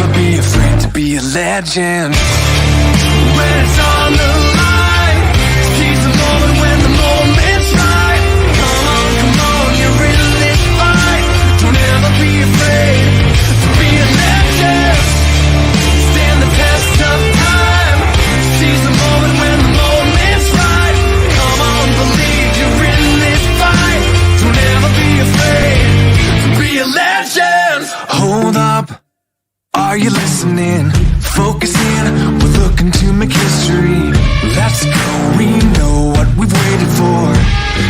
never be afraid to be a legend. When it's on the line, seize the moment when the moment's right. Come on, you're in this fight. Don't ever be afraid to be a legend. Stand the test of time. Seize the moment when the moment's right. Come on, believe you're in this fight. Don't ever be afraid to be a legend. Hold up, are you listening? Focus in, we're looking to make history. Let's go, we know what we've waited for.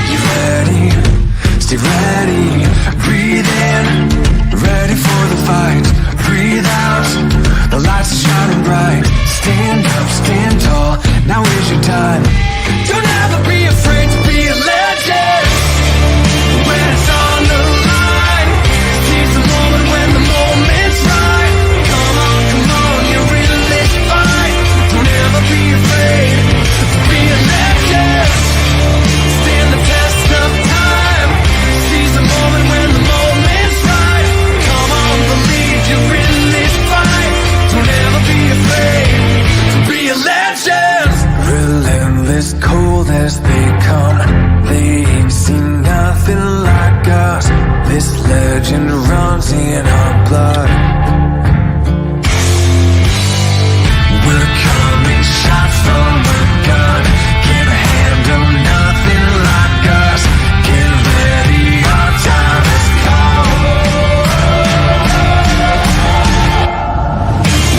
You ready? Stay ready. Breathe in, ready for the fight. Breathe out, the lights are shining bright. Stand up, stand tall, now is your time. Don't ever be afraid to be a legend. When it's on the line, seize the moment when the moment's right. Come on, you're in this fight. Don't ever be afraid to be a legend. Stand the test of time. Seize the moment when the moment's right. Come on, believe you're in this fight. Don't ever be afraid to be a legend. Relentless, cold as they come. They ain't seen nothing like us. This legend runs in our blood. We're coming shots from a gun. Can't handle nothing like us. Get ready, our time has come.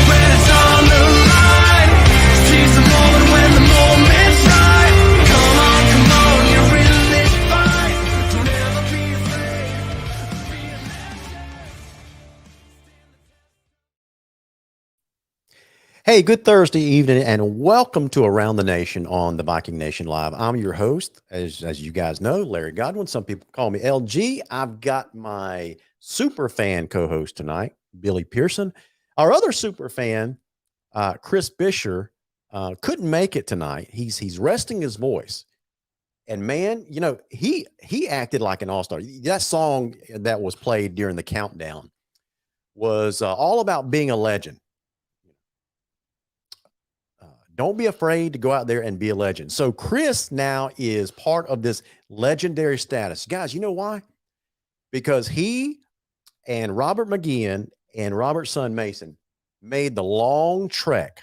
When it's on the line, seize the moment when the moment's right. Come on, you're in this fight. Don't ever be afraid to be a legend. Hey, good Thursday evening, and welcome to Around the Nation on the Viking Nation Live. I'm your host, as you guys know, Larry Godwin. Some people call me LG. I've got my SuperFan co-host tonight, Billy Pearson. Our other SuperFan, Chris Bisher, couldn't make it tonight. He's resting his voice. And man, you know, he acted like an all-star. That song that was played during the countdown was all about being a legend. Don't be afraid to go out there and be a legend. So Chris now is part of this legendary status. Guys, you know why? Because he and Robert McGeehan and Robert's son Mason made the long trek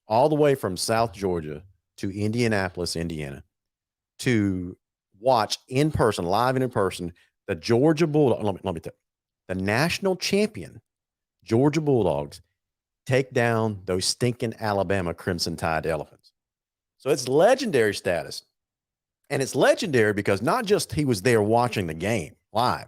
all the way from South Georgia to Indianapolis, Indiana, to watch in person, live and in person, the Georgia Bulldogs, let me tell you, the national champion Georgia Bulldogs take down those stinking Alabama Crimson Tide Elephants. So it's legendary status. And it's legendary because not just he was there watching the game live,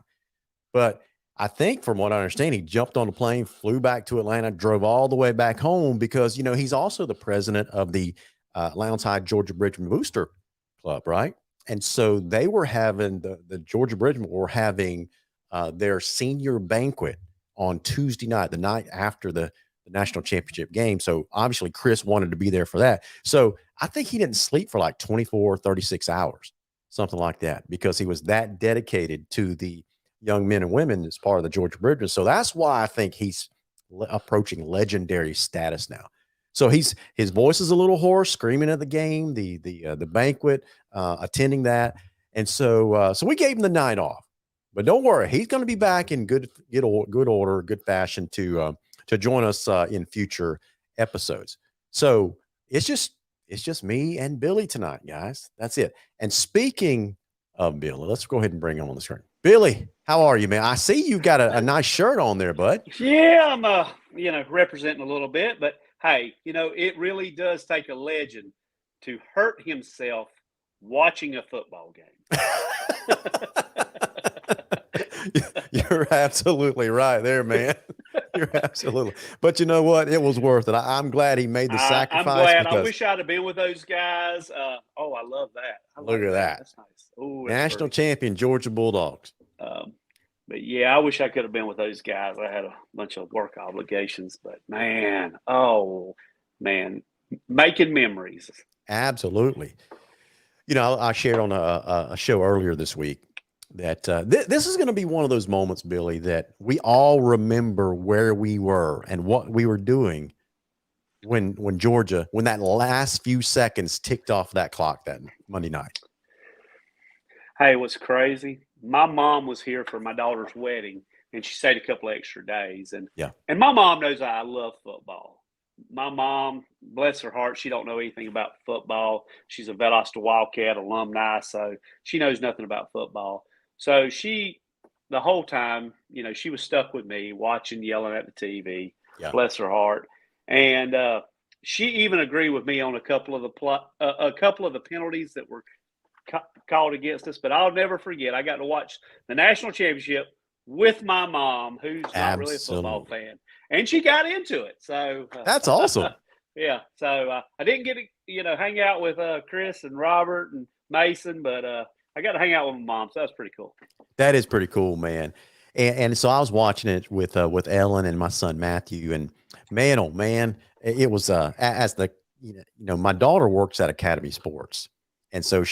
but I think from what I understand, he jumped on a plane, flew back to Atlanta, drove all the way back home because, you know, he's also the president of the Lowndes Georgia Bridgman Booster Club, right? And so they were having, the Georgia Bridgman were having their senior banquet on Tuesday night, the night after the national championship game. So obviously Chris wanted to be there for that. So I think he didn't sleep for like 24, 36 hours, something like that, because he was that dedicated to the young men and women as part of the Georgia Bridgman. So that's why I think he's approaching legendary status now. So his voice is a little hoarse, screaming at the game, the banquet, attending that. And so we gave him the night off, but don't worry, he's going to be back in good order, good fashion to join us in future episodes. So it's just me and Billy tonight, guys. That's it. And speaking of Billy, let's go ahead and bring him on the screen. Billy, how are you, man? I see you got a nice shirt on there, bud. Yeah, I'm representing a little bit, but hey, it really does take a legend to hurt himself watching a football game. You're absolutely right there, man. You're absolutely. But you know what? It was worth it. I'm glad he made the sacrifice. I'm glad. I wish I'd have been with those guys. I love that. Look at that. That's nice. Ooh, national champion Georgia Bulldogs. But yeah, I wish I could have been with those guys. I had a bunch of work obligations, but man, making memories. Absolutely. I shared on a show earlier this week that this is going to be one of those moments, Billy, that we all remember where we were and what we were doing when Georgia, when that last few seconds ticked off that clock that Monday night. Hey, what's crazy? My mom was here for my daughter's wedding, and she stayed a couple extra days. And Yeah. and my mom knows I love football. My mom, bless her heart, she don't know anything about football. She's a Valdosta Wildcat alumni, so she knows nothing about football. So she, the whole time, she was stuck with me, watching, yelling at the TV. Yeah. Bless her heart. And she even agreed with me on a couple of the penalties that were called against us. But I'll never forget, I got to watch the national championship with my mom, who's not really a football fan, and she got into it. So that's awesome. Yeah. So I didn't get to hang out with Chris and Robert and Mason, but I got to hang out with my mom. So that's pretty cool. That is pretty cool, man. And so I was watching it with Ellen and my son Matthew, and man, oh man, it was as the my daughter works at Academy Sports, and so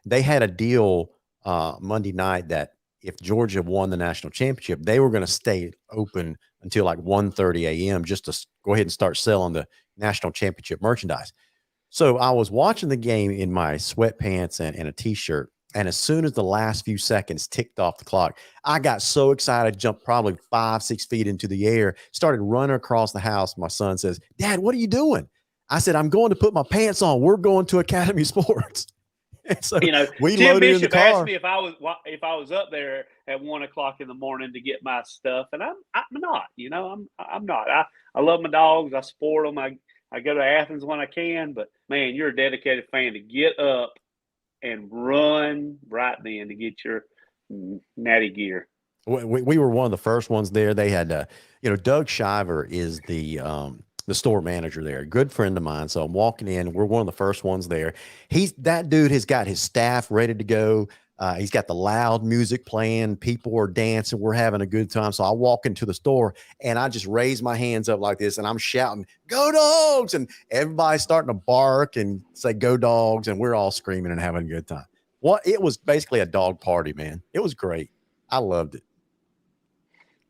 they had a deal Monday night that if Georgia won the national championship, they were going to stay open until like 1:30 a.m. just to go ahead and start selling the national championship merchandise. So I was watching the game in my sweatpants and a t-shirt. And as soon as the last few seconds ticked off the clock, I got so excited, jumped probably 5-6 feet into the air, started running across the house. My son says, "Dad, what are you doing?" I said, "I'm going to put my pants on. We're going to Academy Sports." And so we Tim loaded Bishop in the car. asked me if I was up there at 1 o'clock in the morning to get my stuff, and I'm not. I'm not. I love my dogs. I support them. I go to Athens when I can. But man, you're a dedicated fan to get up and run right then to get your natty gear. We were one of the first ones there. They had, Doug Shiver is the store manager there, a good friend of mine. So I'm walking in. We're one of the first ones there. That dude has got his staff ready to go. He's got the loud music playing. People are dancing. We're having a good time. So I walk into the store and I just raise my hands up like this and I'm shouting, "Go Dogs!" And everybody's starting to bark and say, "Go Dogs!" And we're all screaming and having a good time. It was basically a dog party, man. It was great. I loved it.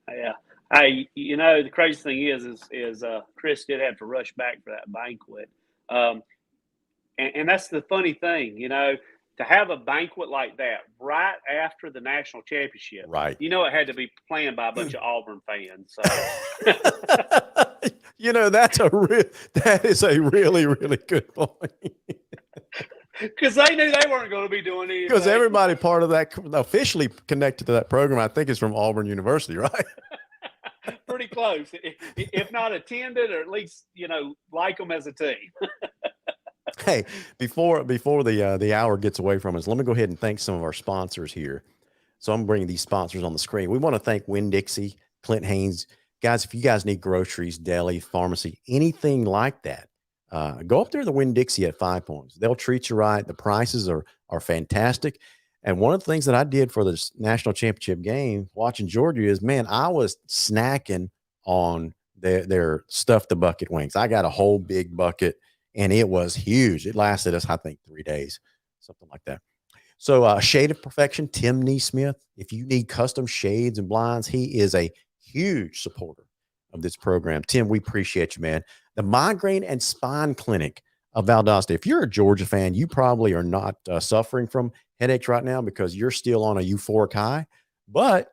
Yeah. Hey, the crazy thing is Chris did have to rush back for that banquet. And that's the funny thing, to have a banquet like that right after the national championship, right? It had to be planned by a bunch of Auburn fans. So. That is a really, really good point. Because they knew they weren't going to be doing anything. Because everybody part of that officially connected to that program, I think, is from Auburn University, right? Pretty close, if not attended, or at least like them as a team. Hey, before the hour gets away from us, let me go ahead and thank some of our sponsors here. So I'm bringing these sponsors on the screen. We want to thank Winn-Dixie, Clint Haynes. Guys, if you guys need groceries, deli, pharmacy, anything like that, go up there to the Winn-Dixie at 5 Points. They'll treat you right. The prices are fantastic. And one of the things that I did for this national championship game, watching Georgia, is, man, I was snacking on their stuff the bucket wings. I got a whole big bucket, and it was huge. It lasted us, I think, 3 days, something like that. So Shade of Perfection, Tim Neesmith. If you need custom shades and blinds, he is a huge supporter of this program. Tim, we appreciate you, man. The Migraine and Spine Clinic of Valdosta. If you're a Georgia fan, you probably are not suffering from headaches right now because you're still on a euphoric high. But,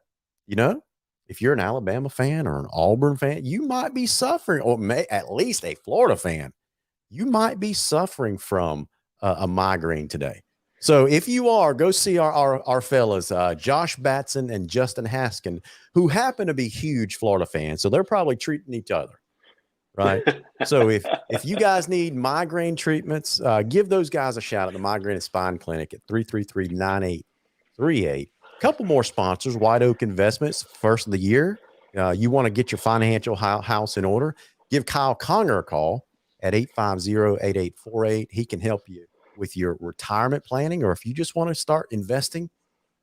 if you're an Alabama fan or an Auburn fan, you might be suffering, or at least a Florida fan. You might be suffering from a migraine today. So if you are, go see our fellas, Josh Batson and Justin Haskin, who happen to be huge Florida fans. So they're probably treating each other, right? So if you guys need migraine treatments, give those guys a shout at the Migraine and Spine Clinic at 333-9838. Couple more sponsors, White Oak Investments, first of the year. You want to get your financial house in order, give Kyle Conger a call at 850-8848. He can help you with your retirement planning, or if you just want to start investing,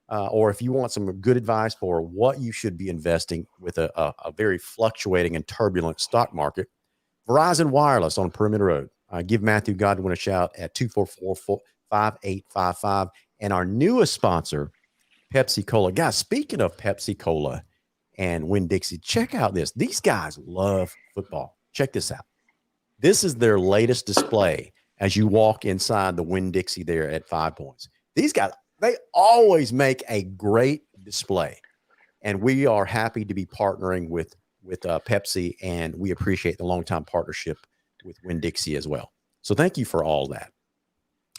or if you want some good advice for what you should be investing with a very fluctuating and turbulent stock market. Verizon Wireless on Perimeter Road. Give Matthew Godwin a shout at 244-5855. And our newest sponsor, Pepsi Cola. Guys, speaking of Pepsi Cola and Winn-Dixie, check out this. These guys love football. Check this out. This is their latest display as you walk inside the Winn-Dixie there at 5 Points. These guys, they always make a great display. And we are happy to be partnering with Pepsi, and we appreciate the longtime partnership with Winn-Dixie as well. So thank you for all that.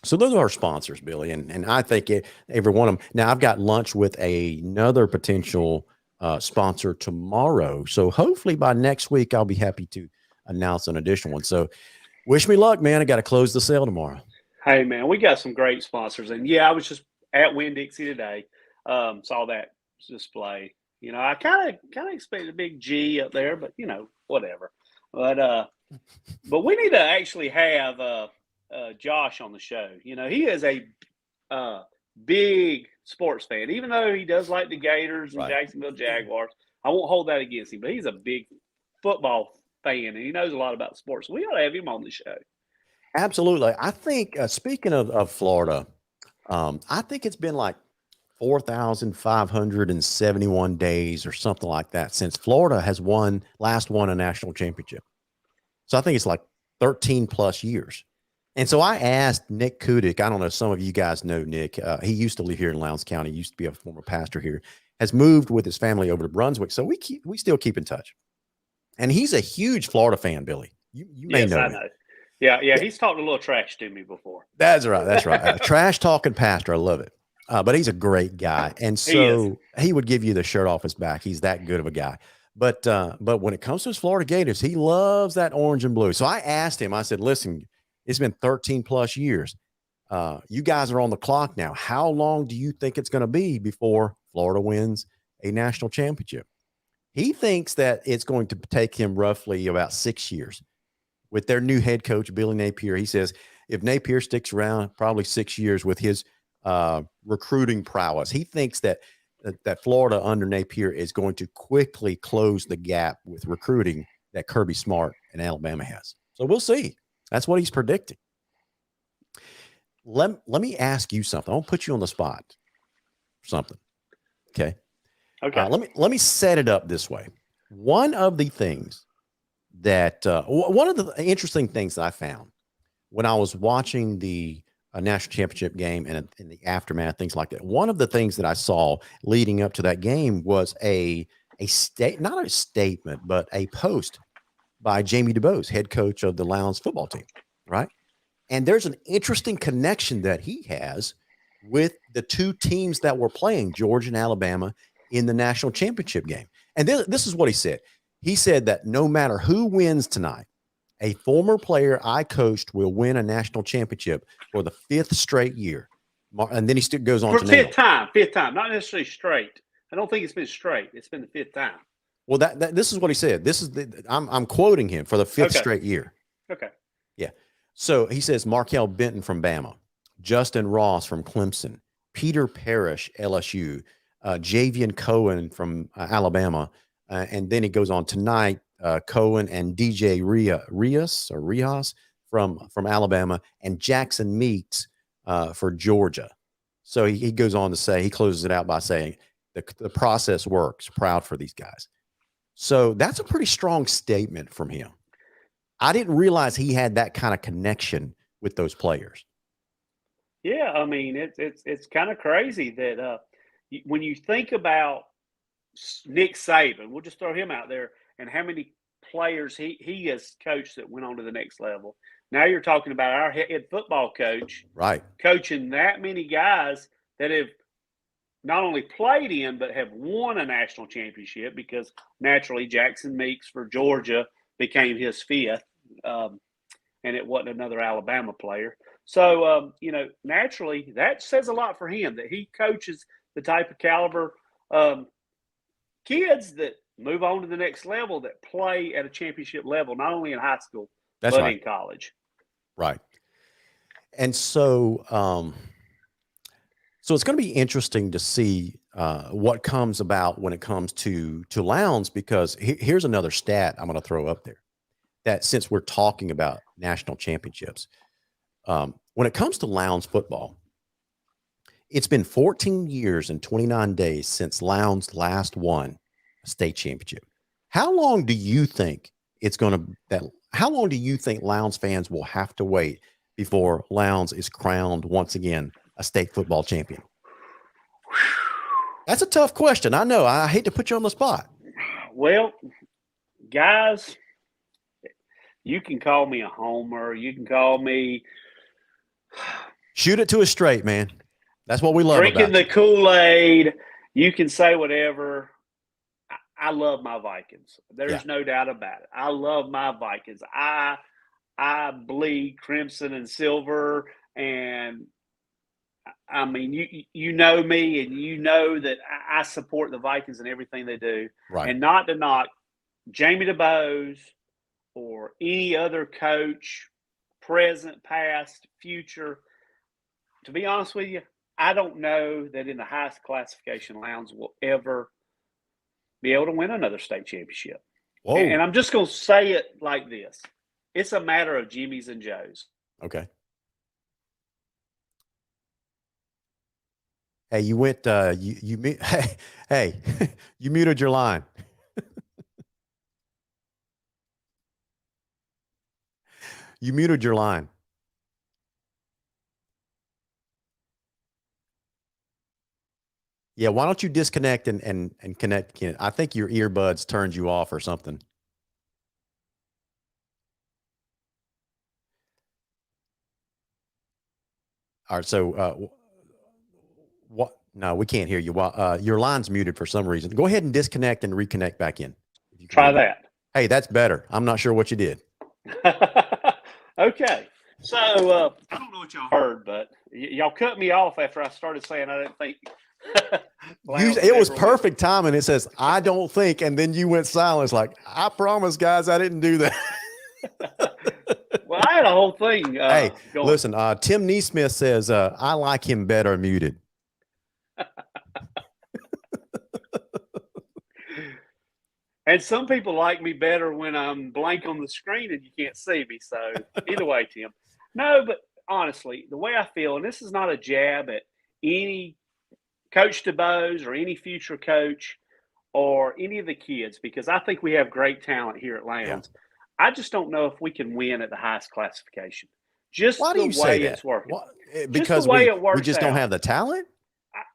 So those are our sponsors, Billy, and I think every one of them. Now I've got lunch with another potential sponsor tomorrow. So hopefully by next week I'll be happy to announce an additional one. So wish me luck, man. I got to close the sale tomorrow. Hey, man, we got some great sponsors, and yeah, I was just at Winn-Dixie today. Saw that display. You know, I kind of expected a big G up there, but whatever. But we need to actually have Josh on the show. You know, he is a big sports fan, even though he does like the Gators and Jacksonville Jaguars. I won't hold that against him, but he's a big football fan, and he knows a lot about sports. We ought to have him on the show. Absolutely. I think, speaking of Florida, I think it's been like 4,571 days or something like that since Florida has last won a national championship. So I think it's like 13 plus years. And so I asked Nick Kudik, I don't know, some of you guys know Nick. He used to live here in Lowndes County, used to be a former pastor here, has moved with his family over to Brunswick. So we still keep in touch. And he's a huge Florida fan, Billy. You may know. I know. Yeah. He's talked a little trash to me before. That's right. Trash talking pastor. I love it. But he's a great guy. And so he would give you the shirt off his back. He's that good of a guy. But when it comes to his Florida Gators, he loves that orange and blue. So I asked him, I said, listen, it's been 13 plus years. You guys are on the clock now. How long do you think it's going to be before Florida wins a national championship? He thinks that it's going to take him roughly about 6 years with their new head coach, Billy Napier. He says if Napier sticks around, probably 6 years with his recruiting prowess, he thinks that Florida under Napier is going to quickly close the gap with recruiting that Kirby Smart and Alabama has. So we'll see. That's what he's predicting. Let me ask you something. I'll put you on the spot for something. Okay. Let me set it up this way. One of the things that one of the interesting things that I found when I was watching the national championship game and in the aftermath, things like that. One of the things that I saw leading up to that game was not a statement, but a post by Jamey DuBose, head coach of the Lowndes football team, right? And there's an interesting connection that he has with the two teams that were playing, Georgia and Alabama, in the national championship game. And this is what he said. He said that no matter who wins tonight, a former player I coached will win a national championship for the 5th straight year. And then he still goes on for to fifth time, not necessarily straight. I don't think it's been straight. It's been the 5th time. Well, this is what he said. This is I'm quoting him for the 5th straight year. Okay. Yeah. So he says Markel Benton from Bama, Justin Ross from Clemson, Peter Parrish, LSU, Javian Cohen from Alabama, and then he goes on tonight. Cohen and DJ Rios from Alabama, and Jackson Meeks for Georgia. So he goes on to say, he closes it out by saying the process works. Proud for these guys. So that's a pretty strong statement from him. I didn't realize he had that kind of connection with those players. Yeah, I mean it's kind of crazy that when you think about Nick Saban, we'll just throw him out there, and how many players he has coached that went on to the next level. Now you're talking about our head football coach, right, coaching that many guys that have not only played in but have won a national championship, because naturally Jackson Meeks for Georgia became his 5th, and it wasn't another Alabama player. So naturally that says a lot for him that he coaches the type of caliber kids that move on to the next level, that play at a championship level, not only in high school, but in college. Right. And so, so it's going to be interesting to see what comes about when it comes to Lowndes, because here's another stat I'm going to throw up there, that since we're talking about national championships, when it comes to Lowndes football, It's been 14 years and 29 days since Lowndes last won a state championship. How long do you think how long do you think Lowndes fans will have to wait before Lowndes is crowned once again a state football champion? That's a tough question. I know. I hate to put you on the spot. Well, guys, you can call me a homer. You can call me shoot it to us straight, man. That's what we love. Drinking the Kool-Aid. You can say whatever. I love my Vikings. There's no doubt about it. I love my Vikings. I bleed crimson and silver, and I mean, you know me, and you know that I support the Vikings and everything they do. Right. And not to knock Jamey DuBose or any other coach, present, past, future. To be honest with you, I don't know that in the highest classification, Lowndes will ever be able to win another state championship. Whoa. And I'm just going to say it like this. It's a matter of Jimmy's and Joe's. Okay. Hey, you went, hey, you muted your line. You muted your line. Yeah, why don't you disconnect and connect again? I think your earbuds turned you off or something. All right, so what? No, we can't hear you. Your line's muted for some reason. Go ahead and disconnect and reconnect back in. Try that. Hey, that's better. I'm not sure what you did. Okay. So I don't know what y'all heard, but y'all cut me off after I started saying I didn't think. It was perfect timing. It says, I don't think, and then you went silent. It's like, I promise, guys, I didn't do that. Well, I had a whole thing. Hey, going. Listen, Tim Neesmith says, I like him better muted. And some people like me better when I'm blank on the screen and you can't see me. So either way, Tim. No, but honestly, the way I feel, and this is not a jab at any Coach DuBose or any future coach or any of the kids, because I think we have great talent here at Lowndes. Yeah. I just don't know if we can win at the highest classification. Just Why do you say that? It's working. Because we just don't have the talent?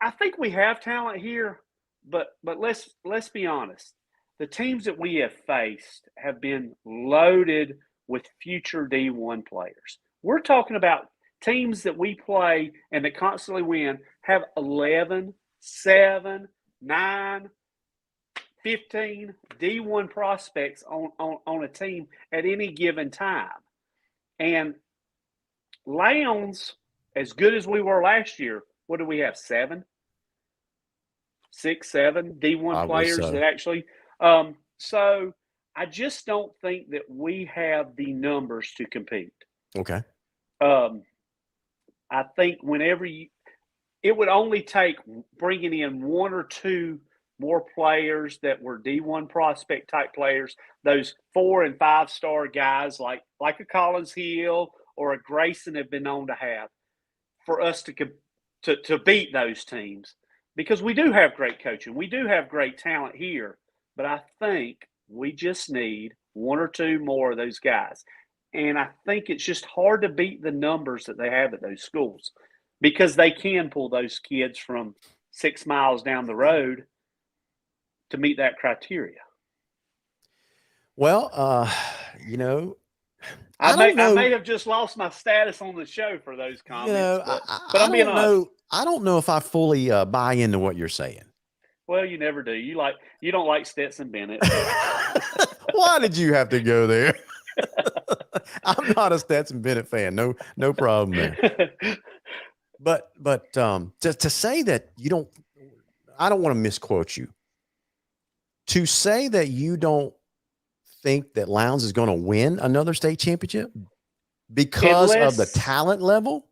I think we have talent here, but let's be honest. The teams that we have faced have been loaded with future D1 players. We're talking about teams that we play and that constantly win have 11, 7, 9, 15 D1 prospects on a team at any given time. And Lowndes, as good as we were last year, what do we have? 6, 7 D1 players that actually so I just don't think that we have the numbers to compete. Okay. I think it would only take bringing in 1 or 2 more players that were D1 prospect type players, those 4 and 5 star guys like a Collins Hill or a Grayson have been known to have, for us to beat those teams, because we do have great coaching, we do have great talent here, but I think we just need 1 or 2 more of those guys. And I think it's just hard to beat the numbers that they have at those schools, because they can pull those kids from 6 miles down the road to meet that criteria. Well, I may have just lost my status on the show for those comments, but I'm being honest. I don't know if I fully buy into what you're saying. Well, you never do. You don't like Stetson Bennett. Why did you have to go there? I'm not a Stetson Bennett fan. No problem there. But to say that you don't, I don't want to misquote you. To say that you don't think that Lowndes is going to win another state championship because of the talent level,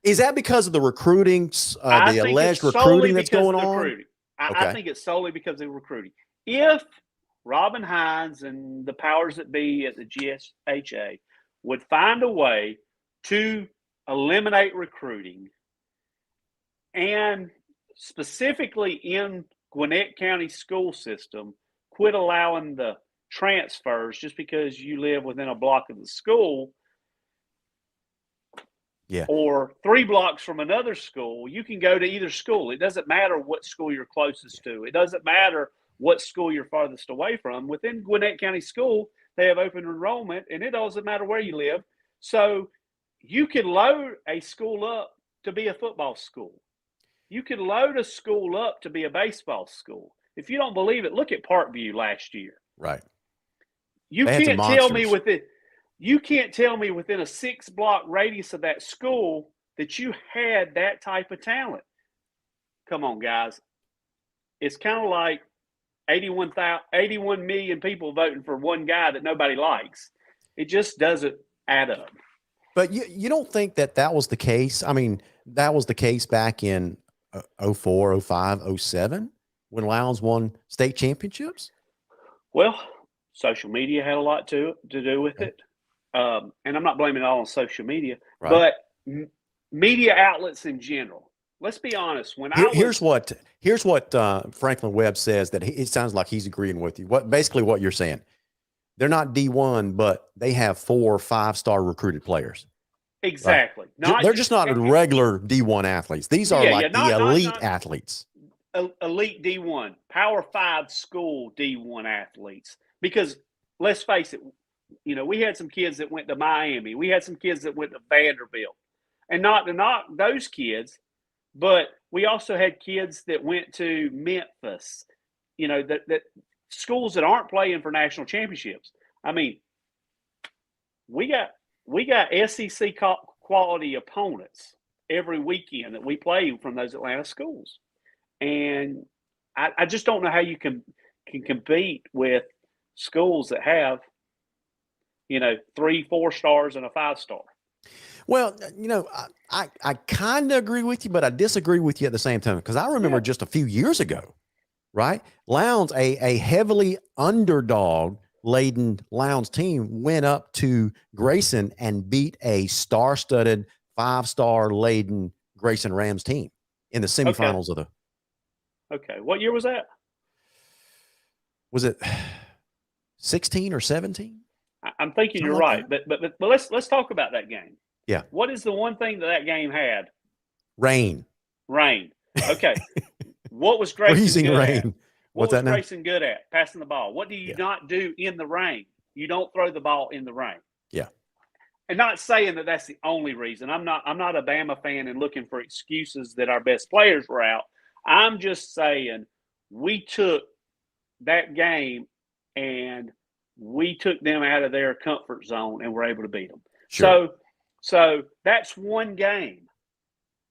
is that because of the recruiting, the alleged recruiting that's going on? I think it's solely because of recruiting. If Robin Hines and the powers that be at the GHSA would find a way to eliminate recruiting and specifically in Gwinnett County school system, quit allowing the transfers just because you live within a block of the school. Yeah. Or 3 blocks from another school, you can go to either school. It doesn't matter what school you're closest to. It doesn't matter what school you're farthest away from. Within Gwinnett County School, they have open enrollment, and it doesn't matter where you live. So you can load a school up to be a football school. You can load a school up to be a baseball school. If you don't believe it, look at Parkview last year. Right. You They had some can't tell me monsters. you can't tell me within a 6-block radius of that school that you had that type of talent. Come on, guys. It's kind of like 81 million people voting for one guy that nobody likes. It just doesn't add up. But you don't think that was the case? I mean, that was the case back in 04, 05, 07 when Lowndes won state championships? Well, social media had a lot to do with it. And I'm not blaming it all on social media, Right. but media outlets in general. Let's be honest. Here's what Franklin Webb says that it sounds like he's agreeing with you. Basically what you're saying, they're not D1, but they have 4 or 5-star recruited players. Exactly. Right? They're just not regular D1 athletes. These are elite athletes. Elite D1, Power 5 school D1 athletes. Because let's face it, we had some kids that went to Miami. We had some kids that went to Vanderbilt. And not to knock those kids, but we also had kids that went to Memphis, that schools that aren't playing for national championships. I mean, we got SEC quality opponents every weekend that we play from those Atlanta schools. And I just don't know how you can compete with schools that have, 3, 4 stars and a 5-star. Well, I kind of agree with you, but I disagree with you at the same time. Because I remember just a few years ago, right? Lowndes, a heavily underdog-laden Lowndes team went up to Grayson and beat a star-studded 5-star laden Grayson Rams team in the semifinals of the. Okay. What year was that? Was it 16 or 17? I'm thinking you're right, but let's talk about that game. Yeah. What is the one thing that game had? Rain. Okay. What was Grayson Freezing good rain. at? What was Grayson good at? Passing the ball. What do you not do in the rain? You don't throw the ball in the rain. Yeah. And not saying that that's the only reason. I'm not a Bama fan and looking for excuses that our best players were out. I'm just saying we took that game and we took them out of their comfort zone and were able to beat them. Sure. So that's one game.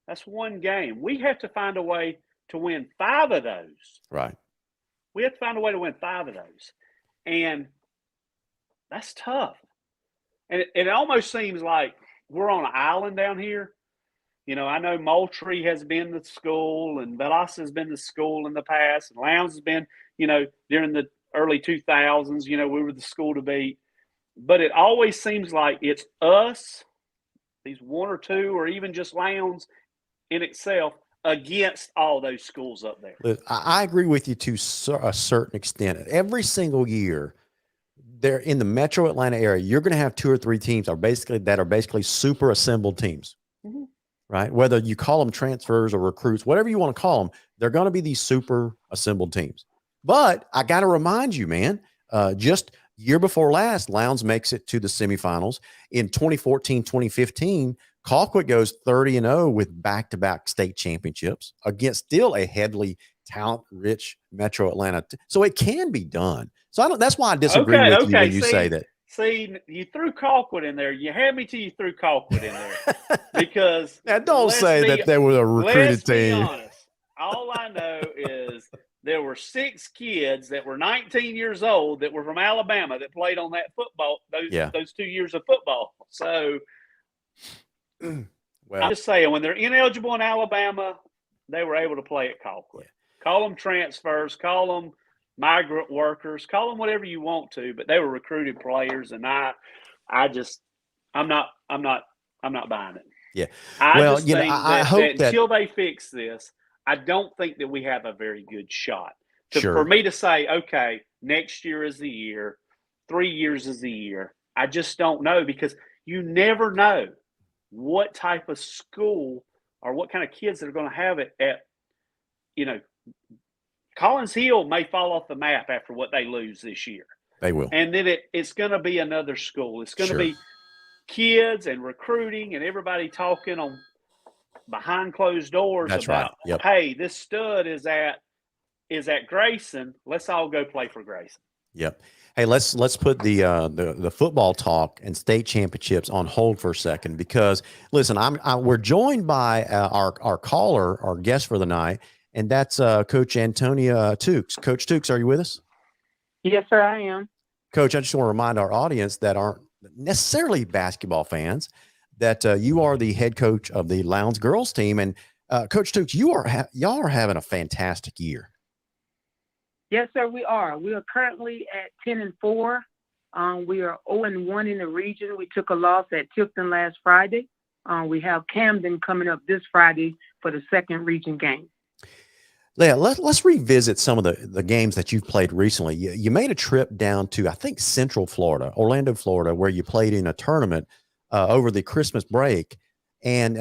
That's one game. We have to find a way to win 5 of those. Right. We have to find a way to win 5 of those. And that's tough. And it almost seems like we're on an island down here. I know Moultrie has been the school and Bellas has been the school in the past. And Lowndes has been, during the early 2000s, we were the school to beat. But it always seems like it's us, these 1 or 2, or even just Lowndes in itself against all those schools up there. I agree with you to a certain extent. Every single year, they're in the metro Atlanta area, you're going to have 2 or 3 teams that are basically super assembled teams, right? Whether you call them transfers or recruits, whatever you want to call them, they're going to be these super assembled teams. But I got to remind you, man, just year before last, Lowndes makes it to the semifinals. In 2014, 2015, Colquitt goes 30-0 with back-to-back state championships against still a heavily talent-rich Metro Atlanta. So it can be done. So that's why I disagree with you when you say that. See, you threw Colquitt in there. You had me till you threw Colquitt in there. Because now, don't say that they were a recruited team. Let's be honest. All I know is there were 6 kids that were 19 years old that were from Alabama that played on that football, those 2 years of football. So well, I'm just saying, when they're ineligible in Alabama, they were able to play at Colquitt. Yeah. Call them transfers, call them migrant workers, call them whatever you want to, but they were recruited players, and I'm not buying it. Yeah. I Well, just you know, think I that, hope that until they fix this, I don't think that we have a very good shot. For sure. me to say, okay, next year is the year, 3 years is the year, I just don't know, because you never know what type of school or what kind of kids that are going to have it at, you know, Collins Hill may fall off the map after what they lose this year. They will. And then it's going to be another school. It's going to Sure. be kids and recruiting and everybody talking on behind closed doors That's right. about, Yep. hey, this stud is at Grayson. Let's all go play for Grayson. Yep. Hey, let's put the football talk and state championships on hold for a second, because listen, we're joined by our caller, our guest for the night, and that's Coach Antonia Tookes. Coach Tookes, are you with us? Yes, sir, I am. Coach, I just want to remind our audience that aren't necessarily basketball fans that you are the head coach of the Lowndes Girls team, and Coach Tookes, y'all are having a fantastic year. Yes, sir, we are. We are currently at 10-4. We are 0-1 in the region. We took a loss at Tifton last Friday. We have Camden coming up this Friday for the second region game. Yeah, let's revisit some of the games that you've played recently. You made a trip down to, I think, Central Florida, Orlando, Florida, where you played in a tournament over the Christmas break, and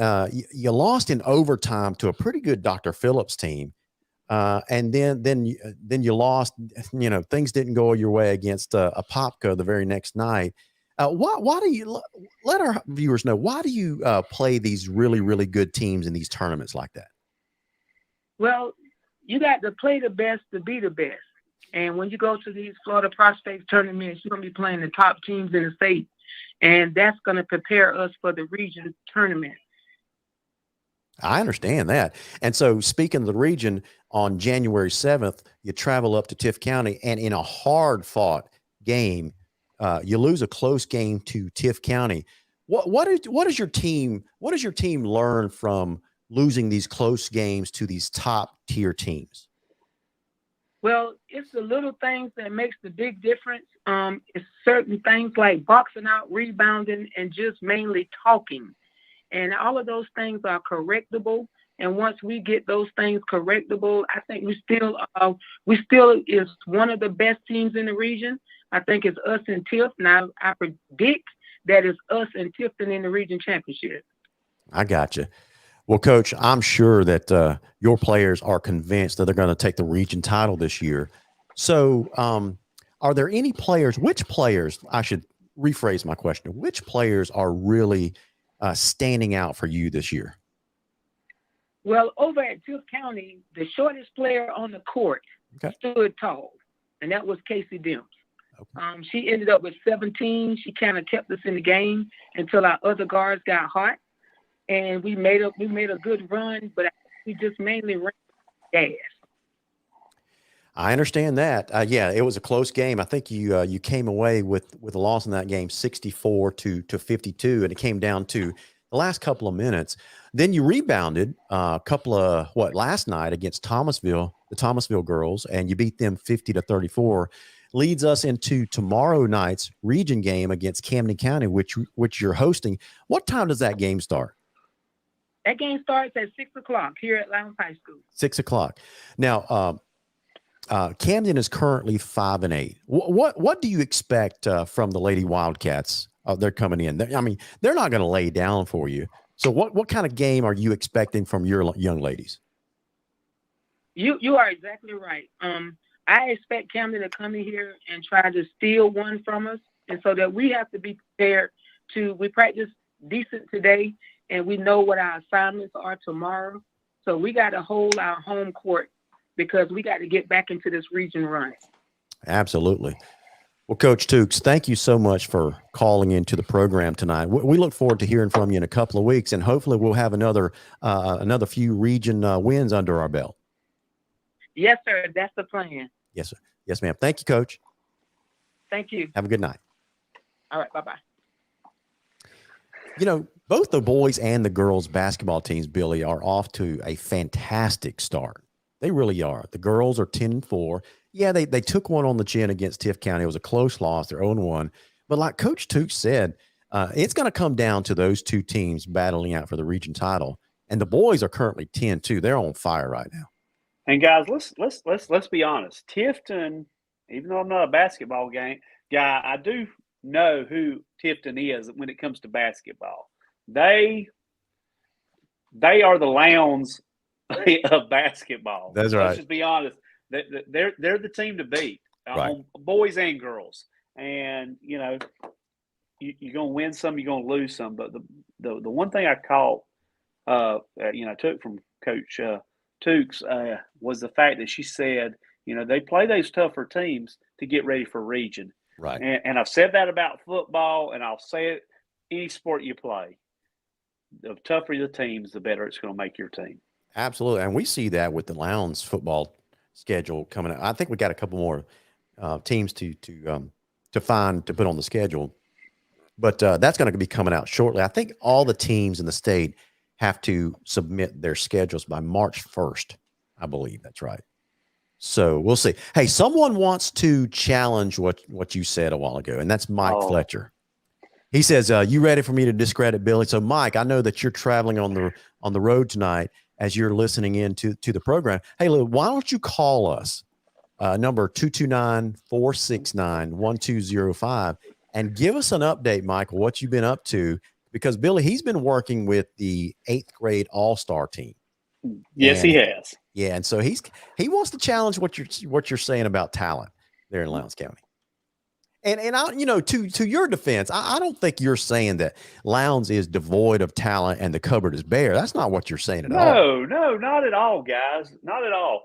you lost in overtime to a pretty good Dr. Phillips team. And then you lost. You know, things didn't go your way against a Popco the very next night. Why do you let our viewers know, why do you play these really, really good teams in these tournaments like that? Well, you got to play the best to be the best. And when you go to these Florida Prospects tournaments, you're going to be playing the top teams in the state. And that's going to prepare us for the region tournament. I understand that. And so, speaking of the region, on January 7th, you travel up to Tift County, and in a hard-fought game, you lose a close game to Tift County. What does your team learn from losing these close games to these top-tier teams? Well, it's the little things that makes the big difference. It's certain things like boxing out, rebounding, and just mainly talking. And all of those things are correctable. And once we get those things correctable, I think we still is one of the best teams in the region. I think it's us and Tift. Now I predict that it's us and Tifton in the region championship. I got you. Well, Coach, I'm sure that your players are convinced that they're going to take the region title this year. So, are there any players? Which players? I should rephrase my question. Which players are really standing out for you this year? Well, over at Tift County, the shortest player on the court stood tall, and that was Casey Demps. Okay. She ended up with 17. She kind of kept us in the game until our other guards got hot, and we made a good run, but we just mainly ran gas. I understand that. Yeah, it was a close game. I think you came away with a loss in that game, 64 to 52, and it came down to the last couple of minutes. Then you rebounded a couple of last night against Thomasville, the Thomasville girls, and you beat them 50-34. Leads us into tomorrow night's region game against Camden County, which you're hosting. What time does that game start? That game starts at 6 o'clock here at Lowndes High School. 6 o'clock. Now, Camden is currently 5-8. What do you expect from the Lady Wildcats? They're coming in. They're not going to lay down for you. So, what kind of game are you expecting from your young ladies? You are exactly right. I expect Camden to come in here and try to steal one from us, and so that we have to be prepared we practice decent today, and we know what our assignments are tomorrow. So we got to hold our home court because we got to get back into this region run. Absolutely. Well, Coach Tookes, thank you so much for calling into the program tonight. We look forward to hearing from you in a couple of weeks, and hopefully we'll have another few region wins under our belt. Yes, sir. That's the plan. Yes, sir. Yes, ma'am. Thank you, Coach. Thank you. Have a good night. All right. Bye-bye. You know, both the boys and the girls basketball teams, Billy, are off to a fantastic start. They really are. The girls are 10-4. Yeah, they took one on the chin against Tift County. It was a close loss. They're 0-1. But like Coach Tookes said, It's going to come down to those two teams battling out for the region title. And the boys are currently 10-2. They're on fire right now. And guys, let's be honest. Tifton, even though I'm not a basketball guy, I do know who Tifton is when it comes to basketball. They are the Lowndes of basketball. That's right. Let's just be honest. They're the team to beat, Right. boys and girls. And you're gonna win some, you're gonna lose some. But the one thing I caught, took from Coach Tookes was the fact that she said, they play those tougher teams to get ready for region. Right. And I've said that about football, and I'll say it any sport you play. The tougher the teams, the better it's going to make your team. Absolutely. And we see that with the Lowndes football schedule coming out. I think we got a couple more teams to find to put on the schedule. But that's going to be coming out shortly. I think all the teams in the state have to submit their schedules by March 1st. I believe that's right. So we'll see. Hey, someone wants to challenge what you said a while ago, and that's Mike Fletcher. He says, you ready for me to discredit Billy? So, Mike, I know that you're traveling on the road tonight as you're listening in to the program. Hey, look, why don't you call us, number 229-469-1205, and give us an update, Michael, what you've been up to, because Billy, he's been working with the 8th grade all-star team. Yes, he has. Yeah, and so he wants to challenge what you're saying about talent there in Lowndes County. And I, to your defense, I don't think you're saying that Lowndes is devoid of talent and the cupboard is bare. That's not what you're saying at all. No, not at all, guys. Not at all.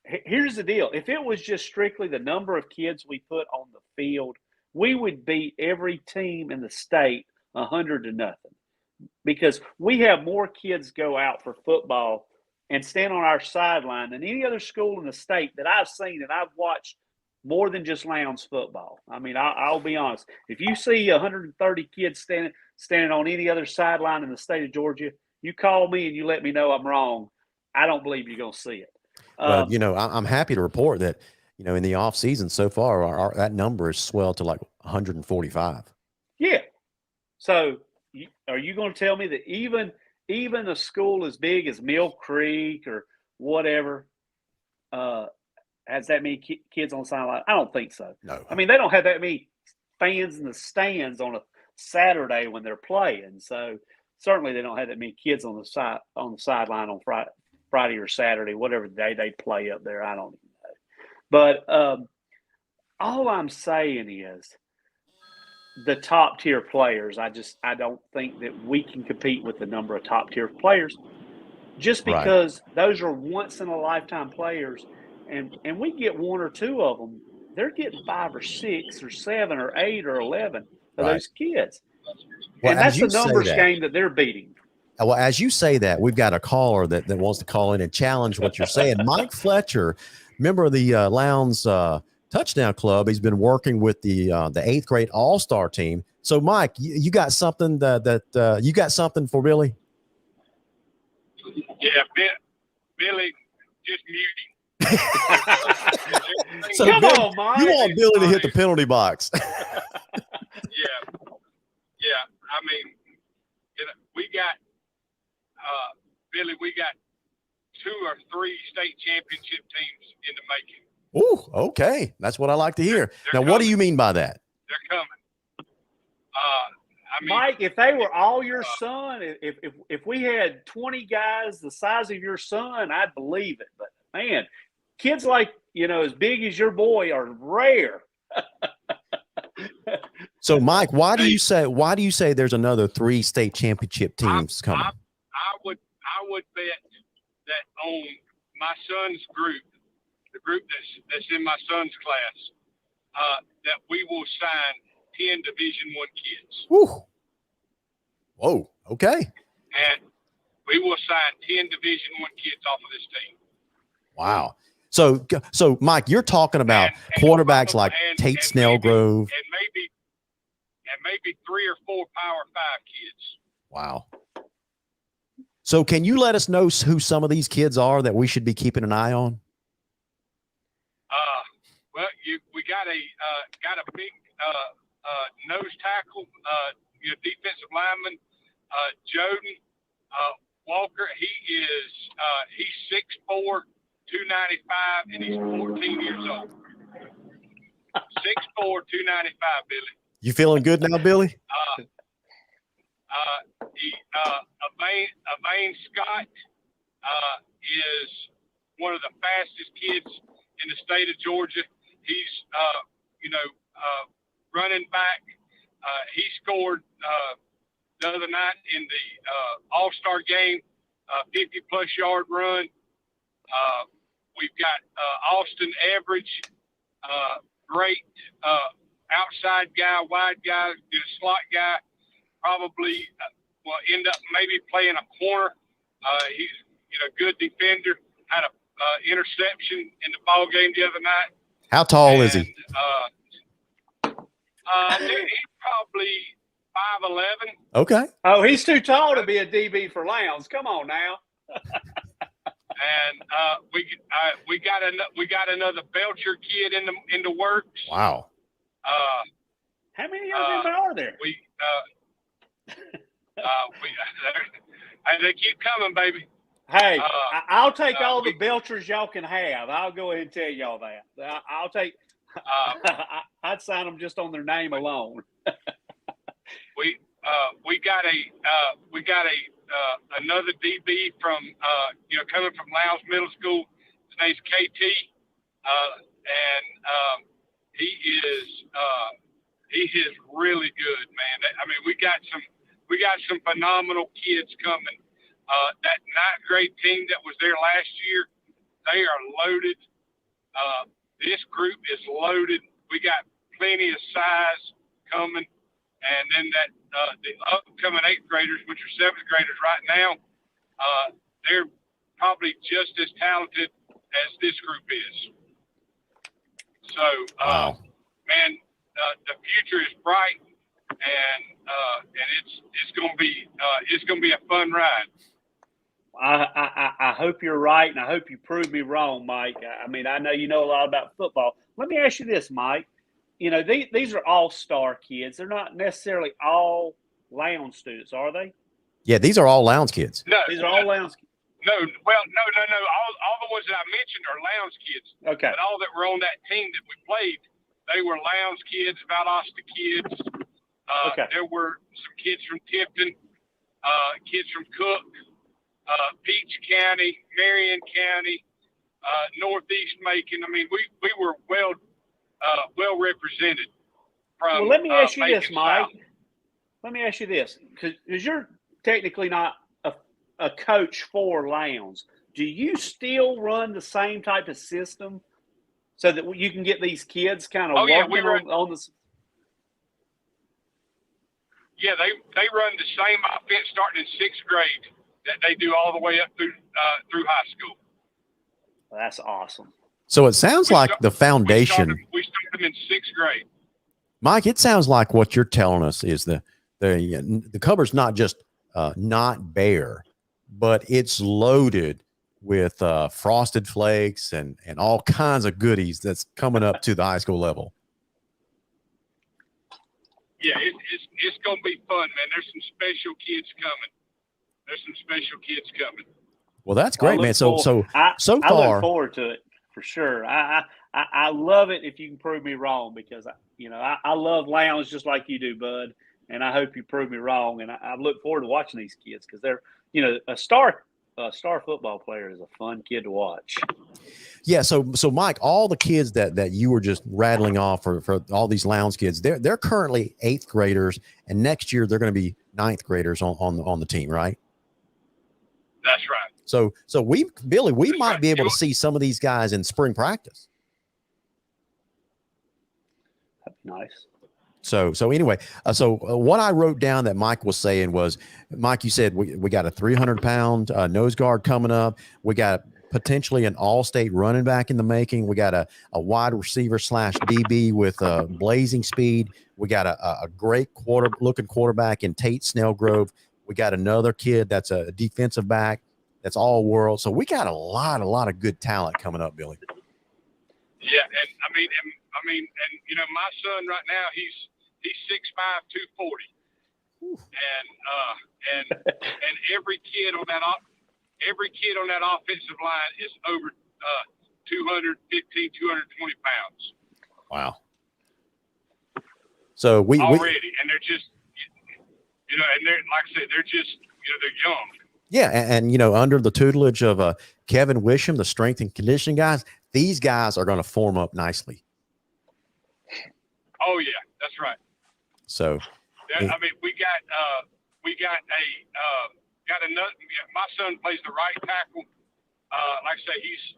Here's the deal. If it was just strictly the number of kids we put on the field, we would beat every team in the state 100-0, because we have more kids go out for football and stand on our sideline than any other school in the state that I've seen, and I've watched more than just Lowndes football. I mean, I'll be honest. If you see 130 kids standing on any other sideline in the state of Georgia, you call me and you let me know I'm wrong. I don't believe you're going to see it. Well, I'm happy to report that, in the off season so far, that number has swelled to like 145. Yeah. So are you going to tell me that even a school as big as Mill Creek or whatever has that many kids on the sideline? I don't think so. No. I mean, they don't have that many fans in the stands on a Saturday when they're playing. So certainly they don't have that many kids on the sideline on Friday or Saturday, whatever day they play up there. I don't even know. But all I'm saying is the top tier players, I don't think that we can compete with the number of top tier players just because those are once in a lifetime players. And we get one or two of them, they're getting 5 or 6 or 7 or 8 or 11 of those kids. Well, and that's the numbers game that they're beating. Well, as you say that, we've got a caller that wants to call in and challenge what you're saying. Mike Fletcher, member of the Lowndes Touchdown Club, he's been working with the 8th grade all-star team. So, Mike, you got something that you got something for Billy? Yeah, Billy, just muting. So Come Billy, on, Mike. you want Billy to hit the penalty box? Yeah. I mean, we got Billy. We got 2 or 3 state championship teams in the making. Ooh, okay, that's what I like to hear. Now, what do you mean by that? They're coming. I mean, Mike, if they were all your son, if we had 20 guys the size of your son, I'd believe it. But man, kids like as big as your boy are rare. So, Mike, why do you say there's another 3 state championship teams coming? I would bet that on my son's group, the group that's in my son's class, that we will sign 10 Division I kids. Woo. Whoa. Okay. And we will sign 10 Division I kids off of this team. Wow. So Mike, you're talking about quarterbacks like Tate Snellgrove. And maybe 3 or 4 Power 5 kids. Wow. So can you let us know who some of these kids are that we should be keeping an eye on? Well, we got a big nose tackle defensive lineman, Joden Walker. He's 6'4", 295, and he's 14 years old. 6'4", 295, Billy. You feeling good now, Billy? Avane Scott is one of the fastest kids in the state of Georgia. He's, running back. He scored the other night in the All-Star game, 50-plus yard run. We've got Austin Average, great outside guy, wide guy, slot guy. Probably will end up maybe playing a corner. He's good defender. Had a interception in the ball game the other night. How tall is he? He's probably 5'11". Okay. Oh, he's too tall to be a DB for Lowndes. Come on now. And we got another Belcher kid in the works. Wow. How many of them are there? They keep coming, baby. Hey, I'll take all the Belchers y'all can have. I'll go ahead and tell y'all that. I'll take. I'd sign them just on their name alone. We got another DB from coming from Lowndes Middle School. His name's KT, and he is really good, man. I mean, we got some phenomenal kids coming. That 9th grade team that was there last year, they are loaded. This group is loaded. We got plenty of size coming. And then the upcoming 8th graders, which are 7th graders right now, they're probably just as talented as this group is. So, man, the future is bright, and it's gonna be a fun ride. I hope you're right, and I hope you prove me wrong, Mike. I mean, I know you know a lot about football. Let me ask you this, Mike. These are all-star kids. They're not necessarily all Lowndes students, are they? Yeah, these are all Lowndes kids. No, these are all Lowndes kids. No. All the ones that I mentioned are Lowndes kids. Okay. But all that were on that team that we played, they were Lowndes kids, Valdosta kids. Okay. There were some kids from Tipton, kids from Cook, Peach County, Marion County, Northeast Macon. I mean, we were well represented. Well, let me ask you this, Macon Mike. South. Let me ask you this, because you're technically not a coach for Lowndes. Do you still run the same type of system so that you can get these kids kind of working on the? Yeah, they run the same offense starting in 6th grade that they do all the way up through high school. That's awesome. So it sounds like the foundation. We started them in 6th grade. Mike, it sounds like what you're telling us is the cupboard's not just not bare, but it's loaded with frosted flakes and all kinds of goodies that's coming up to the high school level. Yeah, it's going to be fun, man. There's some special kids coming. Well, that's great, man. So far, I look forward to it for sure. I love it if you can prove me wrong, because I love Lowndes just like you do, Bud, and I hope you prove me wrong. And I look forward to watching these kids, because they're a star football player is a fun kid to watch. Yeah. So Mike, all the kids that you were just rattling off for all these Lowndes kids, they're currently 8th graders, and next year they're going to be 9th graders on the team, right? That's right. So we might be able to see some of these guys in spring practice. That'd be nice. So anyway, what I wrote down that Mike was saying was, Mike, you said we got a 300-pound nose guard coming up. We got potentially an all-state running back in the making. We got a wide receiver / DB with blazing speed. We got a great looking quarterback in Tate Snellgrove. We got another kid that's a defensive back that's all world. So we got a lot of good talent coming up, Billy. Yeah, and I mean, my son right now, he's 6'5", 240. and every kid on that offensive line is over 215, 220 pounds. Wow. So already, and they're just, and they're, like I said, they're just, they're young. Yeah, and under the tutelage of Kevin Wisham, the strength and conditioning guys, these guys are going to form up nicely. Oh yeah, that's right. So, I mean, we got another. My son plays the right tackle. Like I say, he's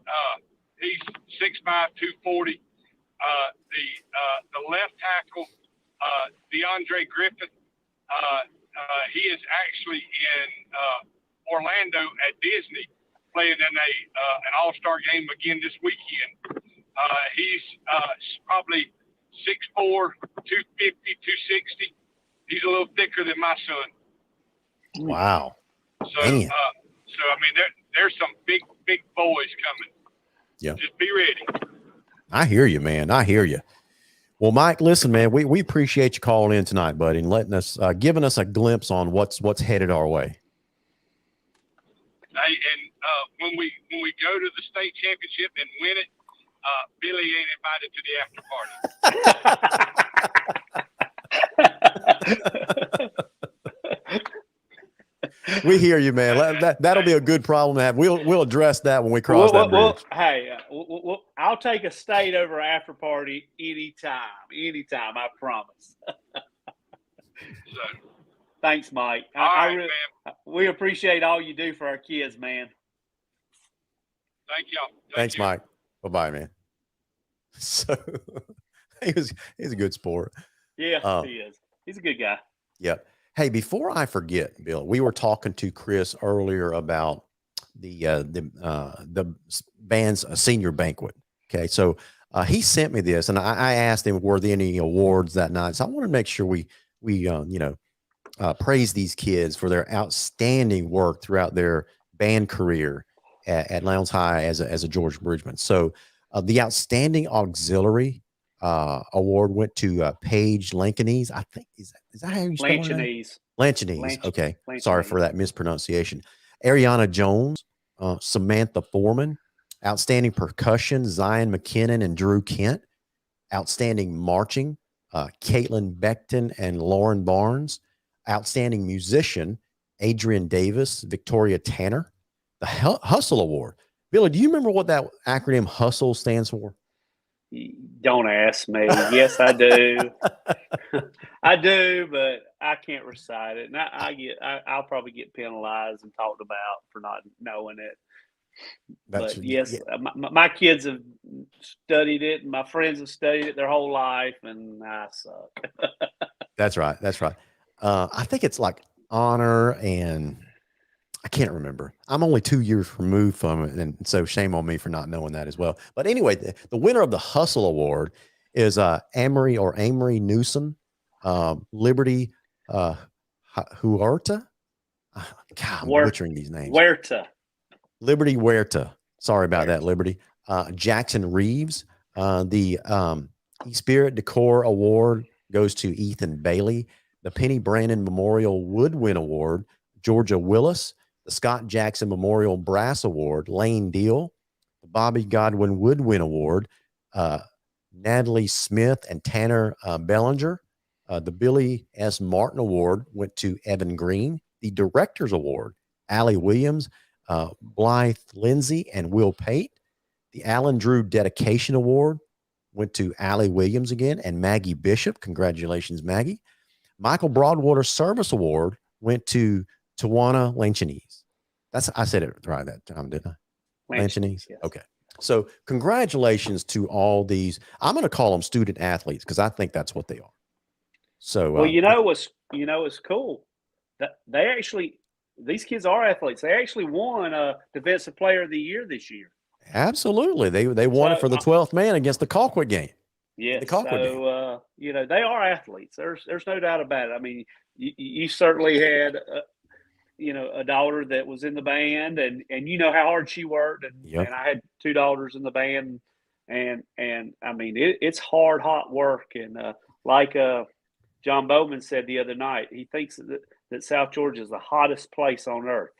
6'5", 240. The left tackle, DeAndre Griffin. He is actually in Orlando at Disney, playing in an all-star game again this weekend. He's probably 6'4", 250, 260. He's a little thicker than my son. Wow. So, I mean, there's some big boys coming. Yeah. Just be ready. I hear you, man. I hear you. Well, Mike, listen, man, we appreciate you calling in tonight, buddy, and letting us, giving us a glimpse on what's headed our way. Hey, and when we go to the state championship and win it, Billy ain't invited to the after party. We hear you, man. That'll be a good problem to have. We'll address that when we cross that bridge. Hey, I'll take a state over after party anytime. I promise. So, thanks, Mike. We appreciate all you do for our kids, man. Thank y'all. Thanks, Mike. Bye-bye, man. So he's a good sport. Yeah, he is. He's a good guy. Yep. Hey, before I forget, Bill, we were talking to Chris earlier about the band's senior banquet. Okay, so he sent me this, and I asked him were there any awards that night. So I want to make sure we praise these kids for their outstanding work throughout their band career at Lowndes High as a George Bridgman. So the outstanding auxiliary award went to Paige Lankenese. I think is that how you spell her name? Lankenese. Okay. Lankenese. Sorry for that mispronunciation. Ariana Jones, Samantha Foreman, outstanding percussion, Zion McKinnon and Drew Kent, outstanding marching, Caitlin Beckton and Lauren Barnes, outstanding musician, Adrian Davis, Victoria Tanner, the Hustle Award. Billy, do you remember what that acronym Hustle stands for? Don't ask me. Yes, I do. I do, but I can't recite it. And I'll probably get penalized and talked about for not knowing it. But yes, my kids have studied it, and my friends have studied it their whole life, and I suck. That's right. I think it's like honor, and I can't remember. I'm only 2 years removed from it, and so shame on me for not knowing that as well. But anyway, the winner of the Hustle Award is Amory Newsom, Liberty Huerta. God, I'm butchering these names. Liberty Huerta. Sorry about that, Liberty. Jackson Reeves. The E-Spirit Decor Award goes to Ethan Bailey. The Penny Brandon Memorial Woodwind Award, Georgia Willis. The Scott Jackson Memorial Brass Award, Lane Deal. The Bobby Godwin Woodwind Award, Natalie Smith and Tanner Bellinger. The Billy S. Martin Award went to Evan Green. The Directors Award, Allie Williams, Blythe Lindsay, and Will Pate. The Alan Drew Dedication Award went to Allie Williams again and Maggie Bishop. Congratulations, Maggie. Michael Broadwater Service Award went to Tawana Lankenese. I said it right that time, didn't I? Lankenese. Yes. Okay. So congratulations to all these. I'm going to call them student athletes because I think that's what they are. So well, what's cool that these kids are athletes. They actually won a Defensive Player of the Year this year. Absolutely, they won it for the 12th man against the Colquitt game. Yes, so they are athletes. There's no doubt about it. I mean, you certainly had a daughter that was in the band, and you know how hard she worked, and I had two daughters in the band, and I mean it's hard work, and like John Bowman said the other night, he thinks that South Georgia is the hottest place on earth.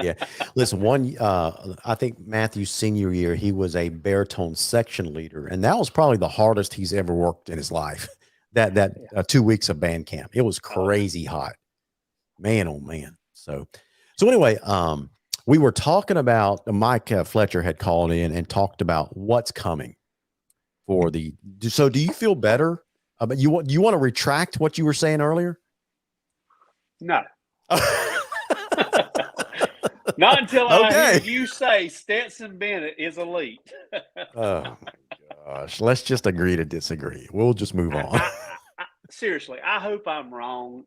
Yeah. Listen, I think Matthew's senior year, he was a baritone section leader, and that was probably the hardest he's ever worked in his life. That 2 weeks of band camp, it was crazy hot, man. Oh man. So anyway, we were talking about Mike Fletcher had called in and talked about what's coming for so do you feel better? You want to retract what you were saying earlier? No. Not until I hear you say Stetson Bennett is elite. Oh my gosh. Let's just agree to disagree. We'll just move on. Seriously, I hope I'm wrong,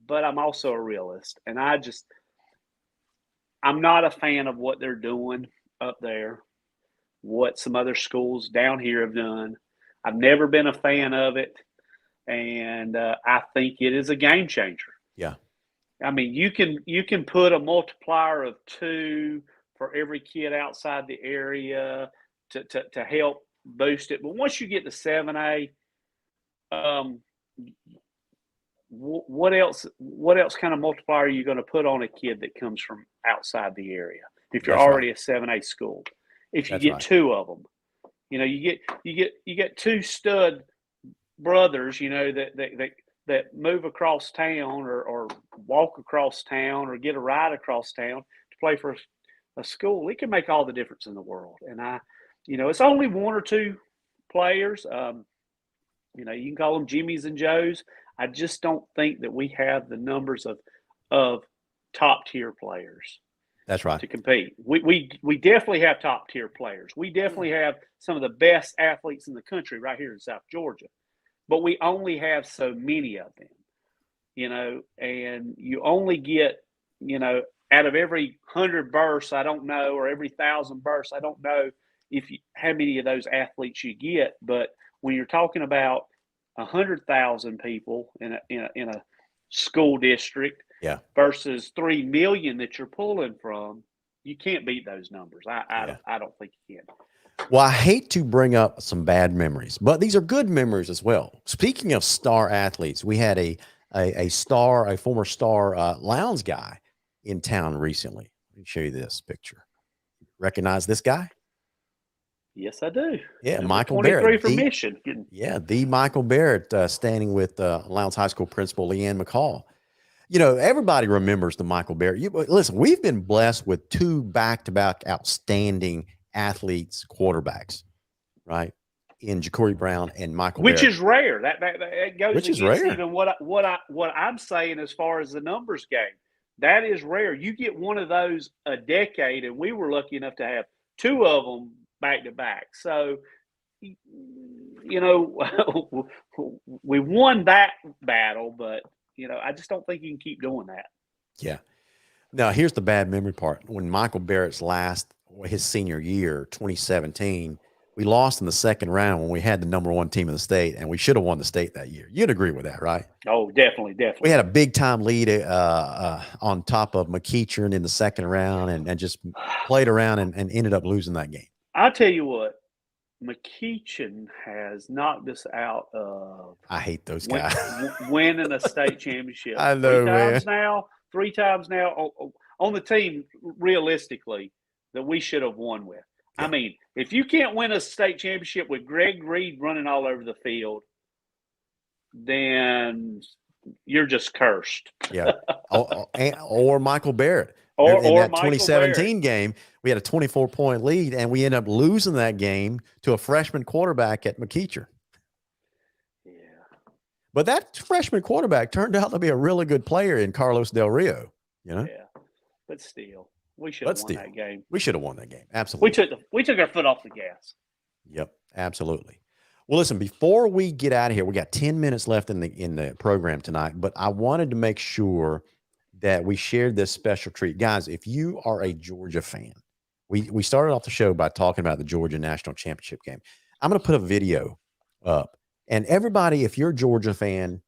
but I'm also a realist. And I'm not a fan of what they're doing up there, what some other schools down here have done. I've never been a fan of it. And I think it is a game changer. Yeah. I mean, you can put a multiplier of 2 for every kid outside the area to help boost it. But once you get to 7A, what else kind of multiplier are you going to put on a kid that comes from outside the area? If you're already a 7A school, if you get 2 of them, you get 2 stud brothers, that move across town or walk across town or get a ride across town to play for a school. It can make all the difference in the world. And it's only 1 or 2 players. You can call them Jimmys and Joes. I just don't think that we have the numbers of top tier players. That's right. To compete. We definitely have top tier players. We definitely have some of the best athletes in the country right here in South Georgia. But we only have so many of them, and you only get, out of every 100 bursts, I don't know, or every 1,000 bursts, I don't know how many of those athletes you get. But when you're talking about 100,000 people in a school district, yeah, versus 3 million that you're pulling from, you can't beat those numbers. I don't think you can. Well, I hate to bring up some bad memories, but these are good memories as well. Speaking of star athletes, we had a former star Lowndes guy in town recently. Let me show you this picture. Recognize this guy? Yes, I do. Yeah, Number Michael 23 Barrett. from Mission. Yeah, the Michael Barrett standing with Lowndes High School principal Leanne McCall. Everybody remembers the Michael Barrett. Listen, we've been blessed with 2 back-to-back outstanding athletes, quarterbacks, right? In Ja'Cory Brown and Michael Which Barrett. is rare. That goes Which is against rare. even what I'm saying as far as the numbers game. That is rare. You get one of those a decade, and we were lucky enough to have 2 of them back to back. So, we won that battle, but I just don't think you can keep doing that. Yeah. Now, here's the bad memory part. When Michael Barrett's his senior year, 2017, we lost in the second round when we had the number 1 team in the state, and we should have won the state that year. You'd agree with that, right? Oh, definitely. We had a big time lead on top of McEachern in the second round and just played around and ended up losing that game. I'll tell you what, McEachern has knocked us out of. I hate those guys. Winning a state championship. I know, 3 times now on the team, realistically, that we should have won with. Yeah. I mean, if you can't win a state championship with Greg Reed running all over the field, then you're just cursed. Yeah. Or Michael Barrett. Or in that Michael 2017 game, we had a 24-point lead, and we ended up losing that game to a freshman quarterback at McEachern. Yeah. But that freshman quarterback turned out to be a really good player in Carlos Del Rio. Yeah. But still, we should have won that game. We should have won that game. Absolutely. We took our foot off the gas. Yep, absolutely. Well, listen, before we get out of here, we got 10 minutes left in the program tonight, but I wanted to make sure that we shared this special treat. Guys, if you are a Georgia fan, we started off the show by talking about the Georgia National Championship game. I'm going to put a video up. And everybody, if you're a Georgia fan,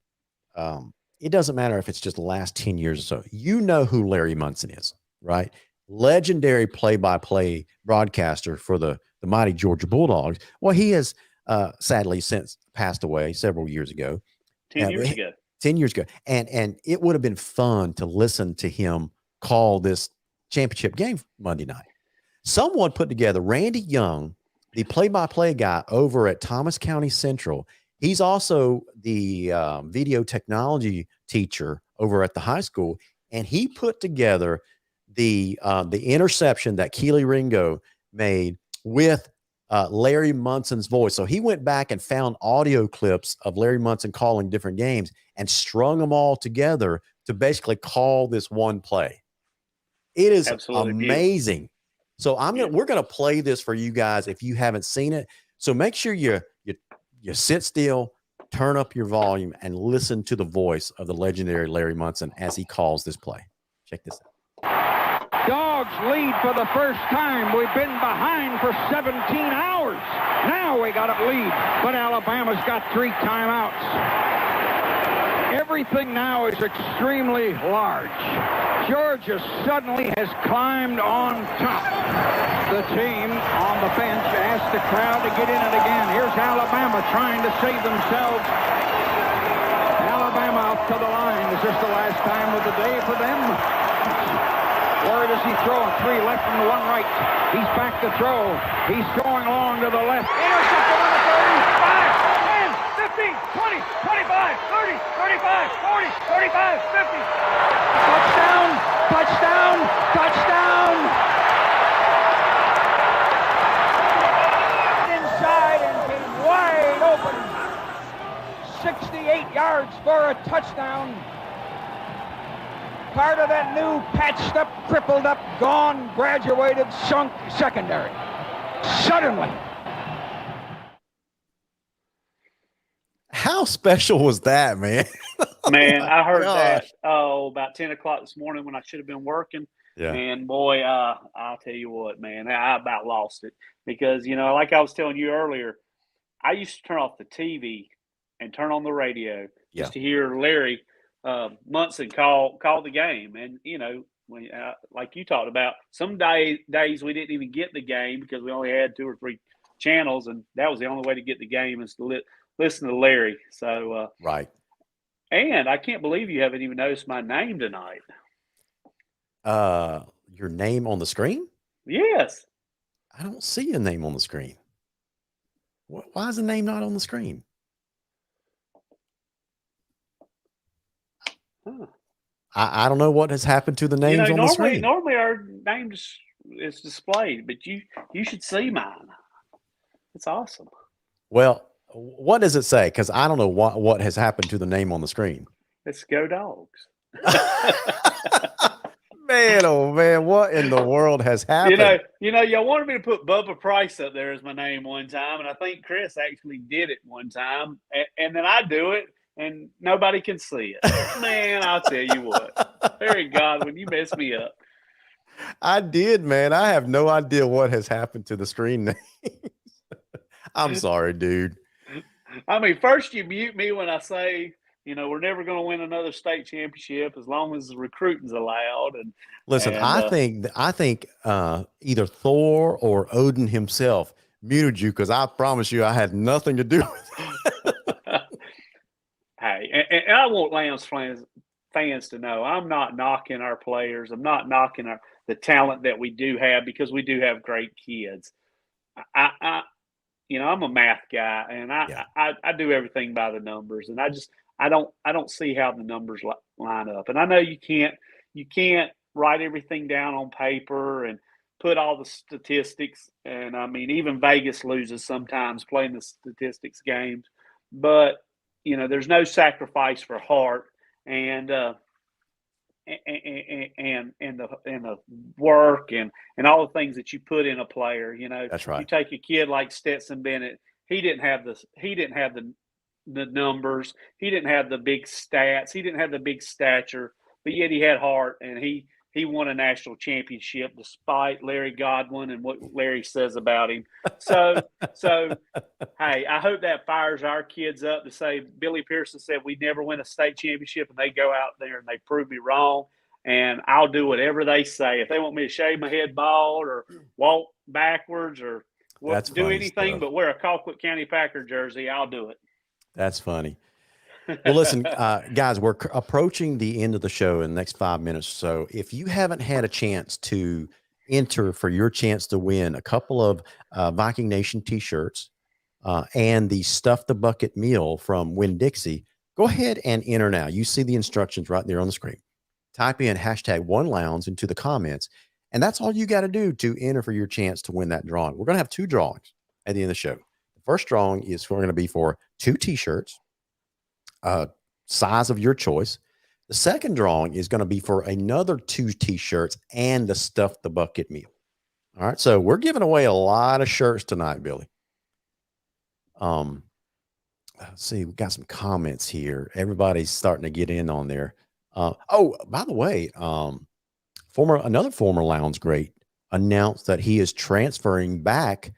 it doesn't matter if it's just the last 10 years or so. You know who Larry Munson is, right? Legendary play-by-play broadcaster for the mighty Georgia Bulldogs. Well, he has sadly since passed away several years ago. 10 Yeah, years ago. 10 years ago. And it would have been fun to listen to him call this championship game Monday night. Someone put together Randy Young, the play-by-play guy over at Thomas County Central. He's also the video technology teacher over at the high school. And he put together the interception that Keely Ringo made with Larry Munson's voice. So he went back and found audio clips of Larry Munson calling different games and strung them all together to basically call this one play. It is Absolutely amazing. So we're gonna play this for you guys if you haven't seen it. So make sure you sit still, turn up your volume, and listen to the voice of the legendary Larry Munson as he calls this play. Check this out. Dogs lead for the first time. We've been behind for 17 hours. Now we got a lead, but Alabama's got 3 timeouts. Everything now is extremely large. Georgia suddenly has climbed on top. The team on the bench asked the crowd to get in it again. Here's Alabama trying to save themselves. Alabama up to the line. Is this the last time of the day for them? Where does he throw? 3 left and 1 right. He's back to throw. He's throwing along to the left. Intercepted on the 30, 5, 10, 15, 20, 25, 30, 35, 40, 35, 50. Touchdown, touchdown, touchdown. Inside and came wide open. 68 yards for a touchdown. Part of that new patched up, crippled up, gone, graduated, sunk secondary. Suddenly. How special was that, man? Man, I heard gosh. that about 10 o'clock this morning when I should have been working. Yeah. And boy, I'll tell you what, man, I about lost it because, like I was telling you earlier, I used to turn off the TV and turn on the radio just to hear Larry Munson call the game. And, when, like you talked about, some days we didn't even get the game because we only had 2 or 3 channels. And that was the only way to get the game is to listen to Larry. So, right. And I can't believe you haven't even noticed my name tonight. Your name on the screen? Yes. I don't see your name on the screen. Why is the name not on the screen? Huh. I don't know what has happened to the names on the screen. Normally our name is displayed, but you should see mine. It's awesome. Well, what does it say? Because I don't know what has happened to the name on the screen. It's Go Dogs. Man, oh man, what in the world has happened? Y'all wanted me to put Bubba Price up there as my name one time, and I think Chris actually did it one time, and then I do it, and nobody can see it. Man, I'll tell you what. Very Godwin, you messed me up. I did, man. I have no idea what has happened to the screen name. I'm sorry, dude. I mean, first you mute me when I say, we're never going to win another state championship as long as the recruiting's allowed. And listen, I think either Thor or Odin himself muted you because I promise you I had nothing to do with it. Hey, and I want Lowndes fans to know I'm not knocking our players. I'm not knocking the talent that we do have because we do have great kids. I'm a math guy, and I do everything by the numbers, and I don't see how the numbers line up. And I know you can't write everything down on paper and put all the statistics. And I mean, even Vegas loses sometimes playing the statistics games, but there's no sacrifice for heart and the work and all the things that you put in a player. That's right. You take a kid like Stetson Bennett. He didn't have the numbers. He didn't have the big stats. He didn't have the big stature, but yet he had heart, and he won a national championship despite Larry Godwin and what Larry says about him. So hey, I hope that fires our kids up to say Billy Pearson said we never win a state championship, and they go out there and they prove me wrong, and I'll do whatever they say. If they want me to shave my head bald or walk backwards or do anything but wear a Colquitt County Packer jersey, I'll do it. That's funny. Well, listen, guys, we're approaching the end of the show in the next 5 minutes. So if you haven't had a chance to enter for your chance to win a couple of Viking Nation t-shirts and the Stuff the Bucket meal from Winn-Dixie, go ahead and enter now. You see the instructions right there on the screen. Type in #OneLounge into the comments, and that's all you got to do to enter for your chance to win that drawing. We're going to have 2 drawings at the end of the show. The first drawing is going to be for 2 t-shirts, size of your choice. The second drawing is going to be for another 2 t-shirts and the Stuff the Bucket meal. All right. So we're giving away a lot of shirts tonight, Billy. Let's see, we got some comments here. Everybody's starting to get in on there. Oh, by the way, another former Lowndes great announced that he is transferring back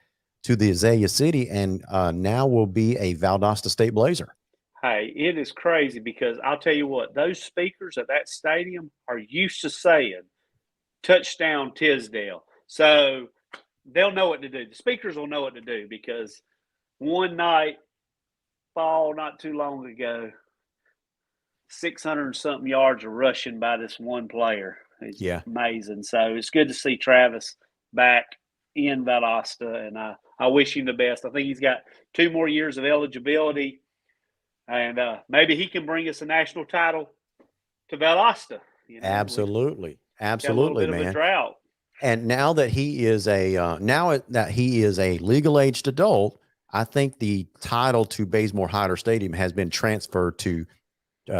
to the Azalea City and now will be a Valdosta State Blazer. Hey, it is crazy because I'll tell you what, those speakers at that stadium are used to saying touchdown Tisdale. So they'll know what to do. The speakers will know what to do because one night, fall not too long ago, 600 and something yards of rushing by this one player. It's amazing. So it's good to see Travis back in Valdosta, and I wish him the best. I think he's got 2 more years of eligibility. And maybe he can bring us a national title to Valdosta. Absolutely, man. A little bit of a drought. And now that he is a legal aged adult, I think the title to Bazemore Hyder Stadium has been transferred to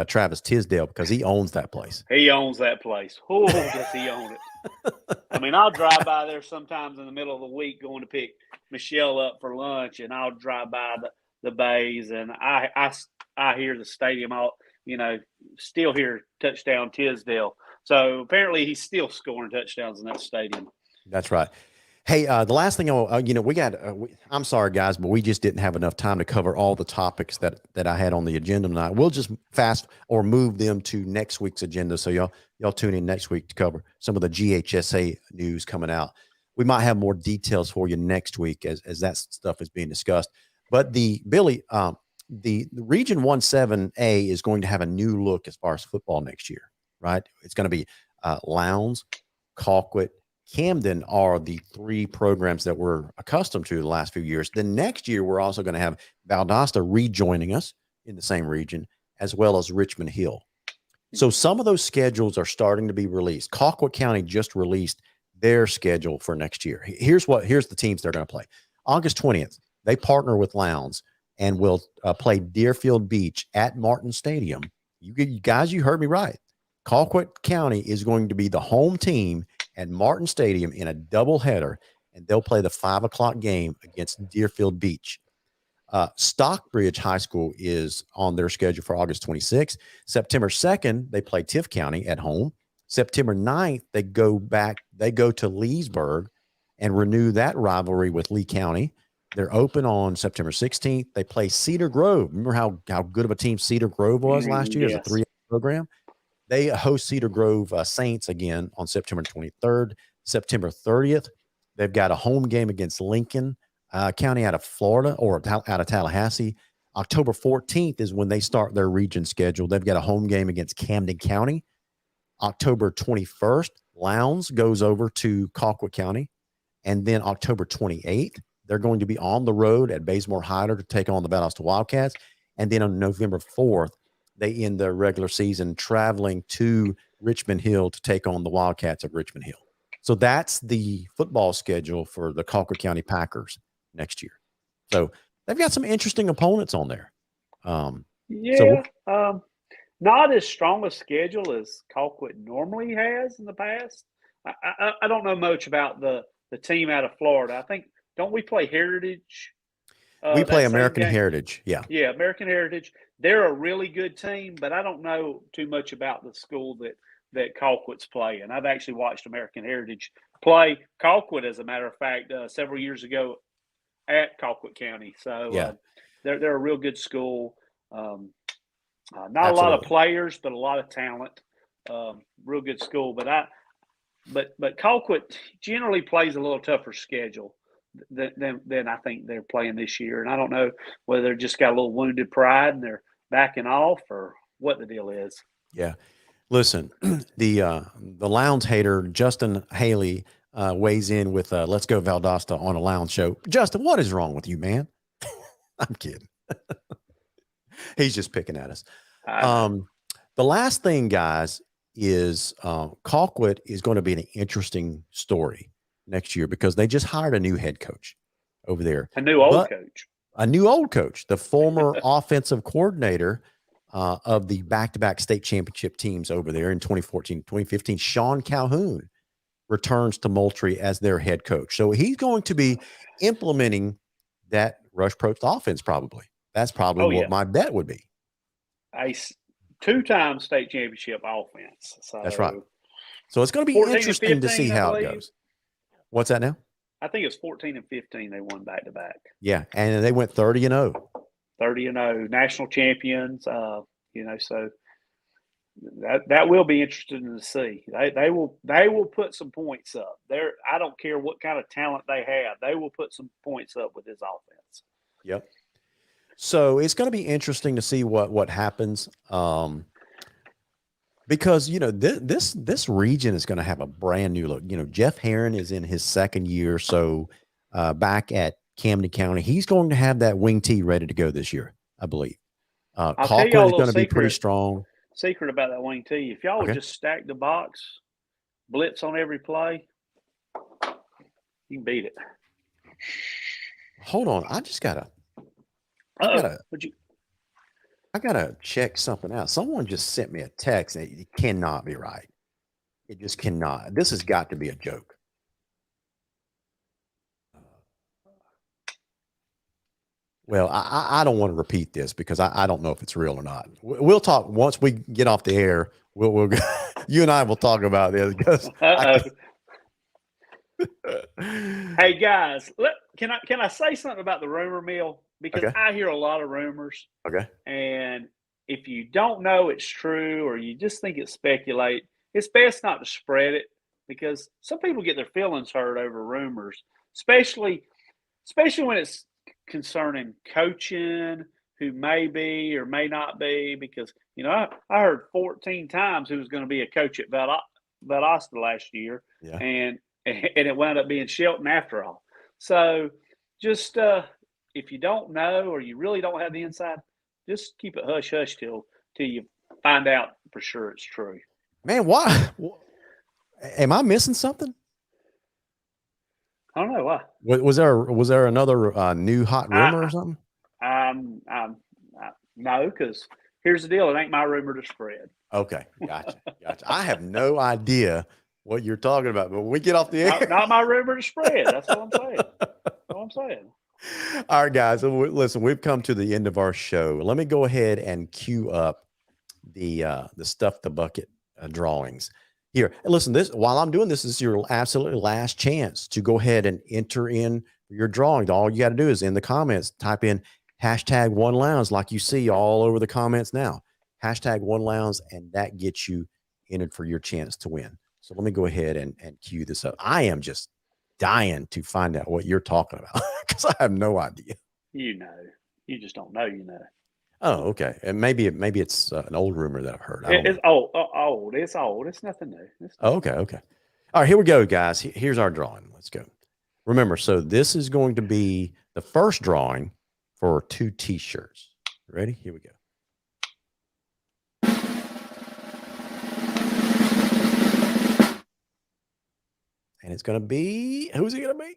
Travis Tisdale because he owns that place. He owns that place. Oh, does he own it? I mean, I'll drive by there sometimes in the middle of the week going to pick Michelle up for lunch, and I'll drive by the bays, and I hear the stadium. Still hear touchdown Tisdale. So apparently he's still scoring touchdowns in that stadium. That's right. Hey, the last thing I'm sorry guys, but we just didn't have enough time to cover all the topics that I had on the agenda tonight. We'll just move them to next week's agenda. So y'all tune in next week to cover some of the GHSA news coming out. We might have more details for you next week as that stuff is being discussed. But the Region 17A is going to have a new look as far as football next year, right? It's going to be Lowndes, Colquitt, Camden are the 3 programs that we're accustomed to the last few years. Then next year, we're also going to have Valdosta rejoining us in the same region, as well as Richmond Hill. So some of those schedules are starting to be released. Colquitt County just released their schedule for next year. Here's the teams they're going to play. August 20th, they partner with Lowndes and will play Deerfield Beach at Martin Stadium. You guys, you heard me right. Colquitt County is going to be the home team at Martin Stadium in a doubleheader, and they'll play the 5 o'clock game against Deerfield Beach. Stockbridge High School is on their schedule for August 26th. September 2nd, they play Tiff County at home. September 9th, they go to Leesburg and renew that rivalry with Lee County. They're open on September 16th. They play Cedar Grove. Remember how good of a team Cedar Grove was last year as a 3A program? They host Cedar Grove Saints again on September 23rd. September 30th, they've got a home game against Lincoln County out of Florida or out of Tallahassee. October 14th is when they start their region schedule. They've got a home game against Camden County. October 21st, Lowndes goes over to Colquitt County. And then October 28th, they're going to be on the road at Bazemore Hyder to take on the Valdosta Wildcats. And then on November 4th, they end their regular season traveling to Richmond Hill to take on the Wildcats of Richmond Hill. So that's the football schedule for the Colquitt County Packers next year. So they've got some interesting opponents on there. Not as strong a schedule as Colquitt normally has in the past. I don't know much about the team out of Florida. I think, don't we play Heritage? We play American Heritage. Yeah, American Heritage. They're a really good team, but I don't know too much about the school that Colquitt's playing. I've actually watched American Heritage play Colquitt, as a matter of fact, several years ago at Colquitt County. So they're a real good school. Not a lot of players, but a lot of talent. Real good school. But Colquitt generally plays a little tougher schedule than I think they're playing this year. And I don't know whether they're just got a little wounded pride and they're backing off or what the deal is. Yeah. Listen, the Lowndes hater, Justin Haley, weighs in with Let's Go Valdosta on a Lowndes show. Justin, what is wrong with you, man? I'm kidding. He's just picking at us. The last thing, guys, is Colquitt is going to be an interesting story next year because they just hired a new head coach over there. A new old coach. The former offensive coordinator of the back-to-back state championship teams over there in 2014, 2015, Sean Calhoun returns to Moultrie as their head coach. So he's going to be implementing that rush approach offense probably. That's probably what my bet would be. A two-time state championship offense. So that's right. So it's going to be interesting to see how it goes. What's that now? I think it's 14 and 15 they won back-to-back. Yeah, and they went 30-0. 30-0, national champions. So that will be interesting to see. They will put some points up. I don't care what kind of talent they have. They will put some points up with this offense. Yep. So it's going to be interesting to see what happens. Because this region is going to have a brand new look. Jeff Herron is in his second year, so back at Camden County, he's going to have that wing tee ready to go this year, I believe. Colquitt is going to be pretty strong. Secret about that wing tee: if y'all would just stack the box, blitz on every play, you can beat it. Hold on, I gotta check something out. Someone just sent me a text and it cannot be right. It just cannot. This has got to be a joke. Well, I don't want to repeat this because I don't know if it's real or not. We'll talk once we get off the air. We'll go, you and I will talk about this because hey guys, can I say something about the rumor mill? Because I hear a lot of rumors. Okay. And if you don't know it's true or you just think it's speculate, it's best not to spread it because some people get their feelings hurt over rumors, especially when it's concerning coaching, who may be or may not be. Because I heard 14 times who was going to be a coach at Valdosta last year, and it wound up being Shelton after all. So just if you don't know or you really don't have the inside, just keep it hush hush till you find out for sure it's true. Man, why? Am I missing something? I don't know why. Was there another new hot rumor or something? No, because here's the deal: it ain't my rumor to spread. Okay, gotcha. I have no idea what you're talking about, but when we get off the air, not my rumor to spread. That's what I'm saying. All right, guys. So listen, we've come to the end of our show. Let me go ahead and cue up the Stuff the Bucket drawings. Here, listen, while I'm doing this is your absolutely last chance to go ahead and enter in your drawing. All you got to do is in the comments, type in #1Lowndes like you see all over the comments now. #1Lowndes, and that gets you entered for your chance to win. So let me go ahead and cue this up. I am just dying to find out what you're talking about because I have no idea. You just don't know. Oh, okay. And maybe it's an old rumor that I've heard. It's old. It's old. It's nothing new. Okay. All right, here we go, guys. Here's our drawing. Let's go. Remember, so this is going to be the first drawing for 2 T-shirts. Ready? Here we go. And it's going to be, who's it going to be?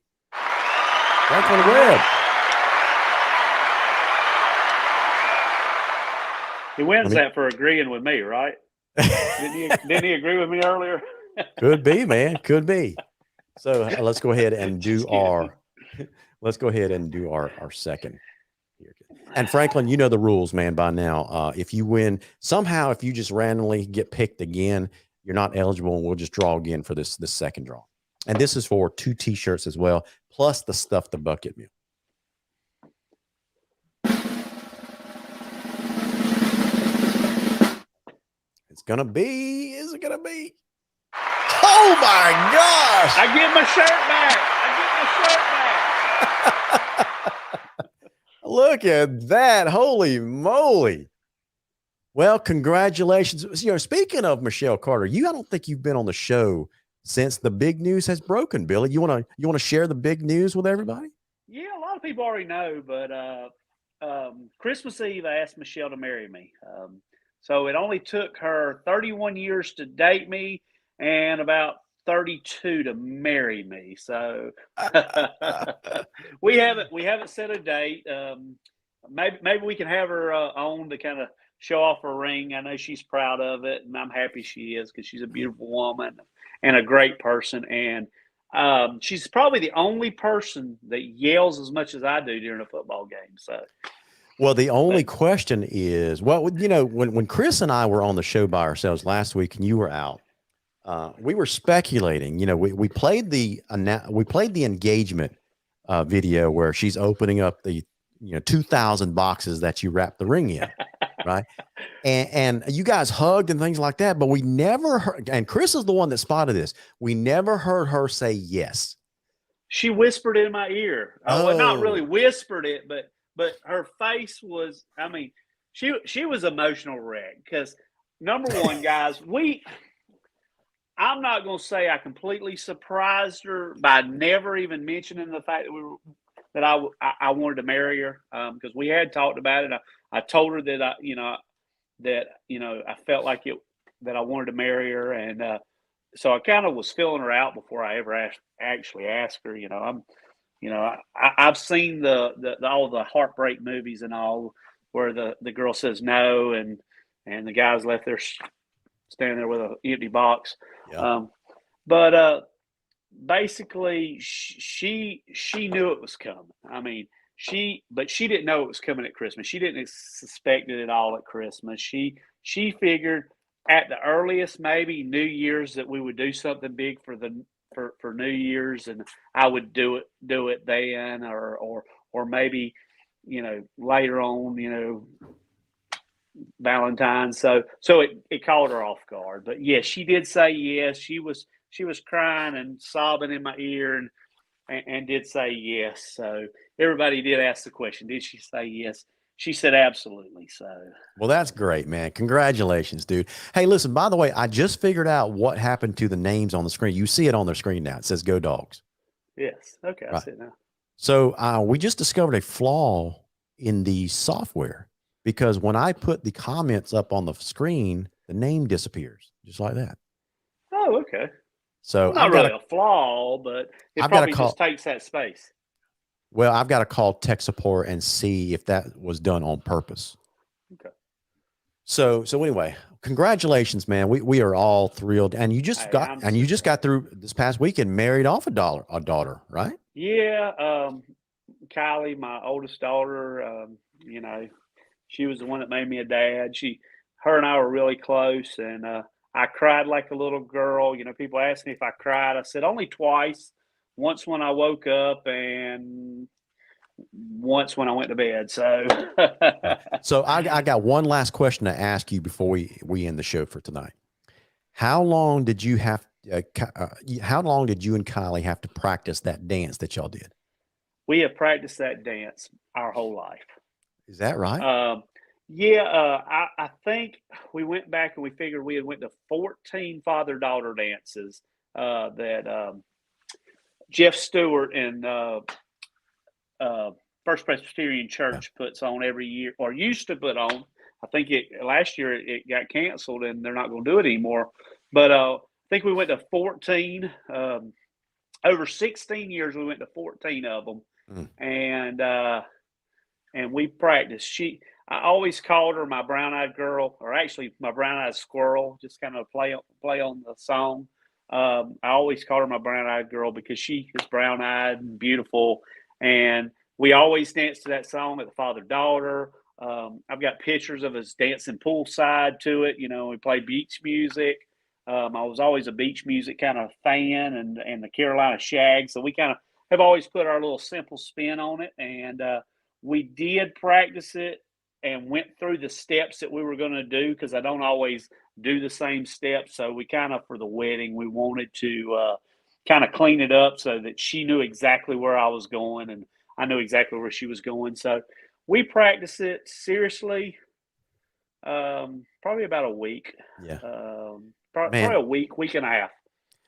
Franklin Webb. He wins that for agreeing with me, right? Didn't he agree with me earlier? Could be, man. Could be. So let's go ahead and do our second here. And Franklin, you know the rules, man, by now. If you win, somehow if you just randomly get picked again, you're not eligible, and we'll just draw again for this second draw. And this is for 2 T-shirts as well, plus the Stuff the Bucket meal. Is it gonna be? Oh my gosh! I get my shirt back. Look at that. Holy moly. Well, congratulations. Speaking of Michelle Carter, I don't think you've been on the show since the big news has broken, Billy. You wanna share the big news with everybody? Yeah, a lot of people already know, but Christmas Eve, I asked Michelle to marry me. So it only took her 31 years to date me and about 32 to marry me. So we haven't set a date. Maybe we can have her on to kind of show off her ring. I know she's proud of it, and I'm happy she is because she's a beautiful woman and a great person. And she's probably the only person that yells as much as I do during a football game. So, Well, the only question is, when Chris and I were on the show by ourselves last week and you were out, we were speculating. We played the engagement video where she's opening up the 2,000 boxes that you wrap the ring in, right? And you guys hugged and things like that, but we never heard. And Chris is the one that spotted this. We never heard her say yes. She whispered it in my ear. Well, not really whispered it, but her face was. I mean, she was emotional wreck because number one, guys, I'm not going to say I completely surprised her by never even mentioning the fact that I wanted to marry her because we had talked about it. I told her that I felt like that I wanted to marry her, and so I kind of was filling her out before I ever actually asked her. I've seen the all the heartbreak movies and all where the girl says no and the guy's left there standing there with an empty box. Yeah. But basically she knew it was coming. I mean, but she didn't know it was coming at Christmas. She didn't suspect it at all at Christmas. She figured at the earliest, maybe New Year's, that we would do something big for New Year's, and I would do it then, or maybe later on, Valentine's. So it caught her off guard. But yes, she did say yes. She was crying and sobbing in my ear and did say yes. So everybody did ask the question, did she say yes? She said absolutely. So, well, that's great, man. Congratulations, dude. Hey, listen, by the way, I just figured out what happened to the names on the screen. You see it on their screen now. It says Go Dogs. Yes. Okay. Right. I see it now. So we just discovered a flaw in the software because when I put the comments up on the screen, the name disappears just like that. Oh, okay. So not really a flaw, but it probably just takes that space. Well, I've got to call tech support and see if that was done on purpose. Okay. So anyway, congratulations, man. We are all thrilled. And you just got through this past weekend, married off a daughter, right? Yeah. Kylie, my oldest daughter, she was the one that made me a dad. Her and I were really close, and I cried like a little girl. People asked me if I cried. I said only twice. Once when I woke up and once when I went to bed. So, so I got one last question to ask you before we end the show for tonight. How long did you and Kylie have to practice that dance that y'all did? We have practiced that dance our whole life. Is that right? Yeah. I think we went back and we figured we had went to 14 father-daughter dances that Jeff Stewart and First Presbyterian Church puts on every year, or used to put on. I think last year it got canceled and they're not going to do it anymore. But I think we went to 14. Over 16 years, we went to 14 of them, and we practiced. I always called her my brown-eyed girl, or actually my brown-eyed squirrel, just kind of play on the song. I always called her my brown-eyed girl because she is brown-eyed and beautiful, and we always danced to that song at the father-daughter. I've got pictures of us dancing poolside to it. We play beach music. I was always a beach music kind of fan, and the Carolina Shag, so we kind of have always put our little simple spin on it, and we did practice it and went through the steps that we were going to do because I don't always do the same steps. So we kind of, for the wedding, we wanted to kind of clean it up so that she knew exactly where I was going and I knew exactly where she was going. So we practiced it seriously Probably about a week. Yeah. Probably a week and a half.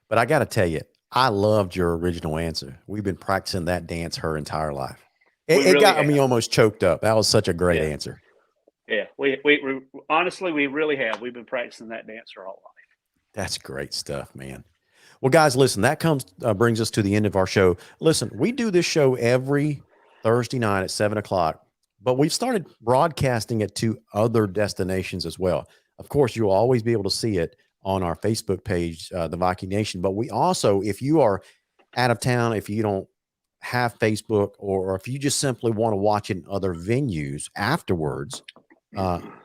But I got to tell you, I loved your original answer. We've been practicing that dance her entire life. It really got have. me almost choked up. That was such a great answer. Yeah, we honestly, we really have. We've been practicing that dance our whole life. That's great stuff, man. Well, guys, listen, that brings us to the end of our show. Listen, we do this show every Thursday night at 7:00, but we've started broadcasting it to other destinations as well. Of course, you'll always be able to see it on our Facebook page, the Viking Nation. But we also, if you are out of town, if you don't have Facebook, or if you just simply want to watch it in other venues afterwards,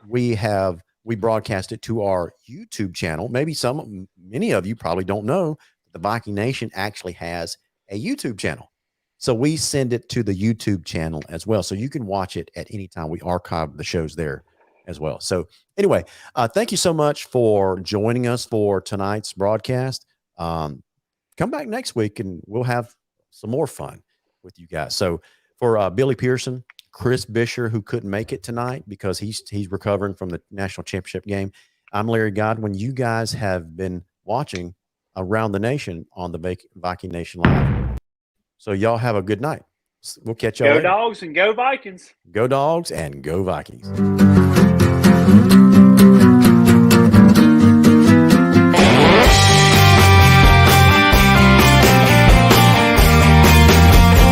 we broadcast it to our YouTube channel. Many of you probably don't know the Viking Nation actually has a YouTube channel. So we send it to the YouTube channel as well. So you can watch it at any time. We archive the shows there as well. So anyway, thank you so much for joining us for tonight's broadcast. Come back next week and we'll have some more fun with you guys. So for Billy Pearson, Chris Bisher, who couldn't make it tonight because he's recovering from the national championship game, I'm Larry Godwin. You guys have been watching Around the Nation on the Viking Nation Live. So y'all have a good night. We'll catch y'all later. Go Dogs and go Vikings. Go Dogs and go Vikings.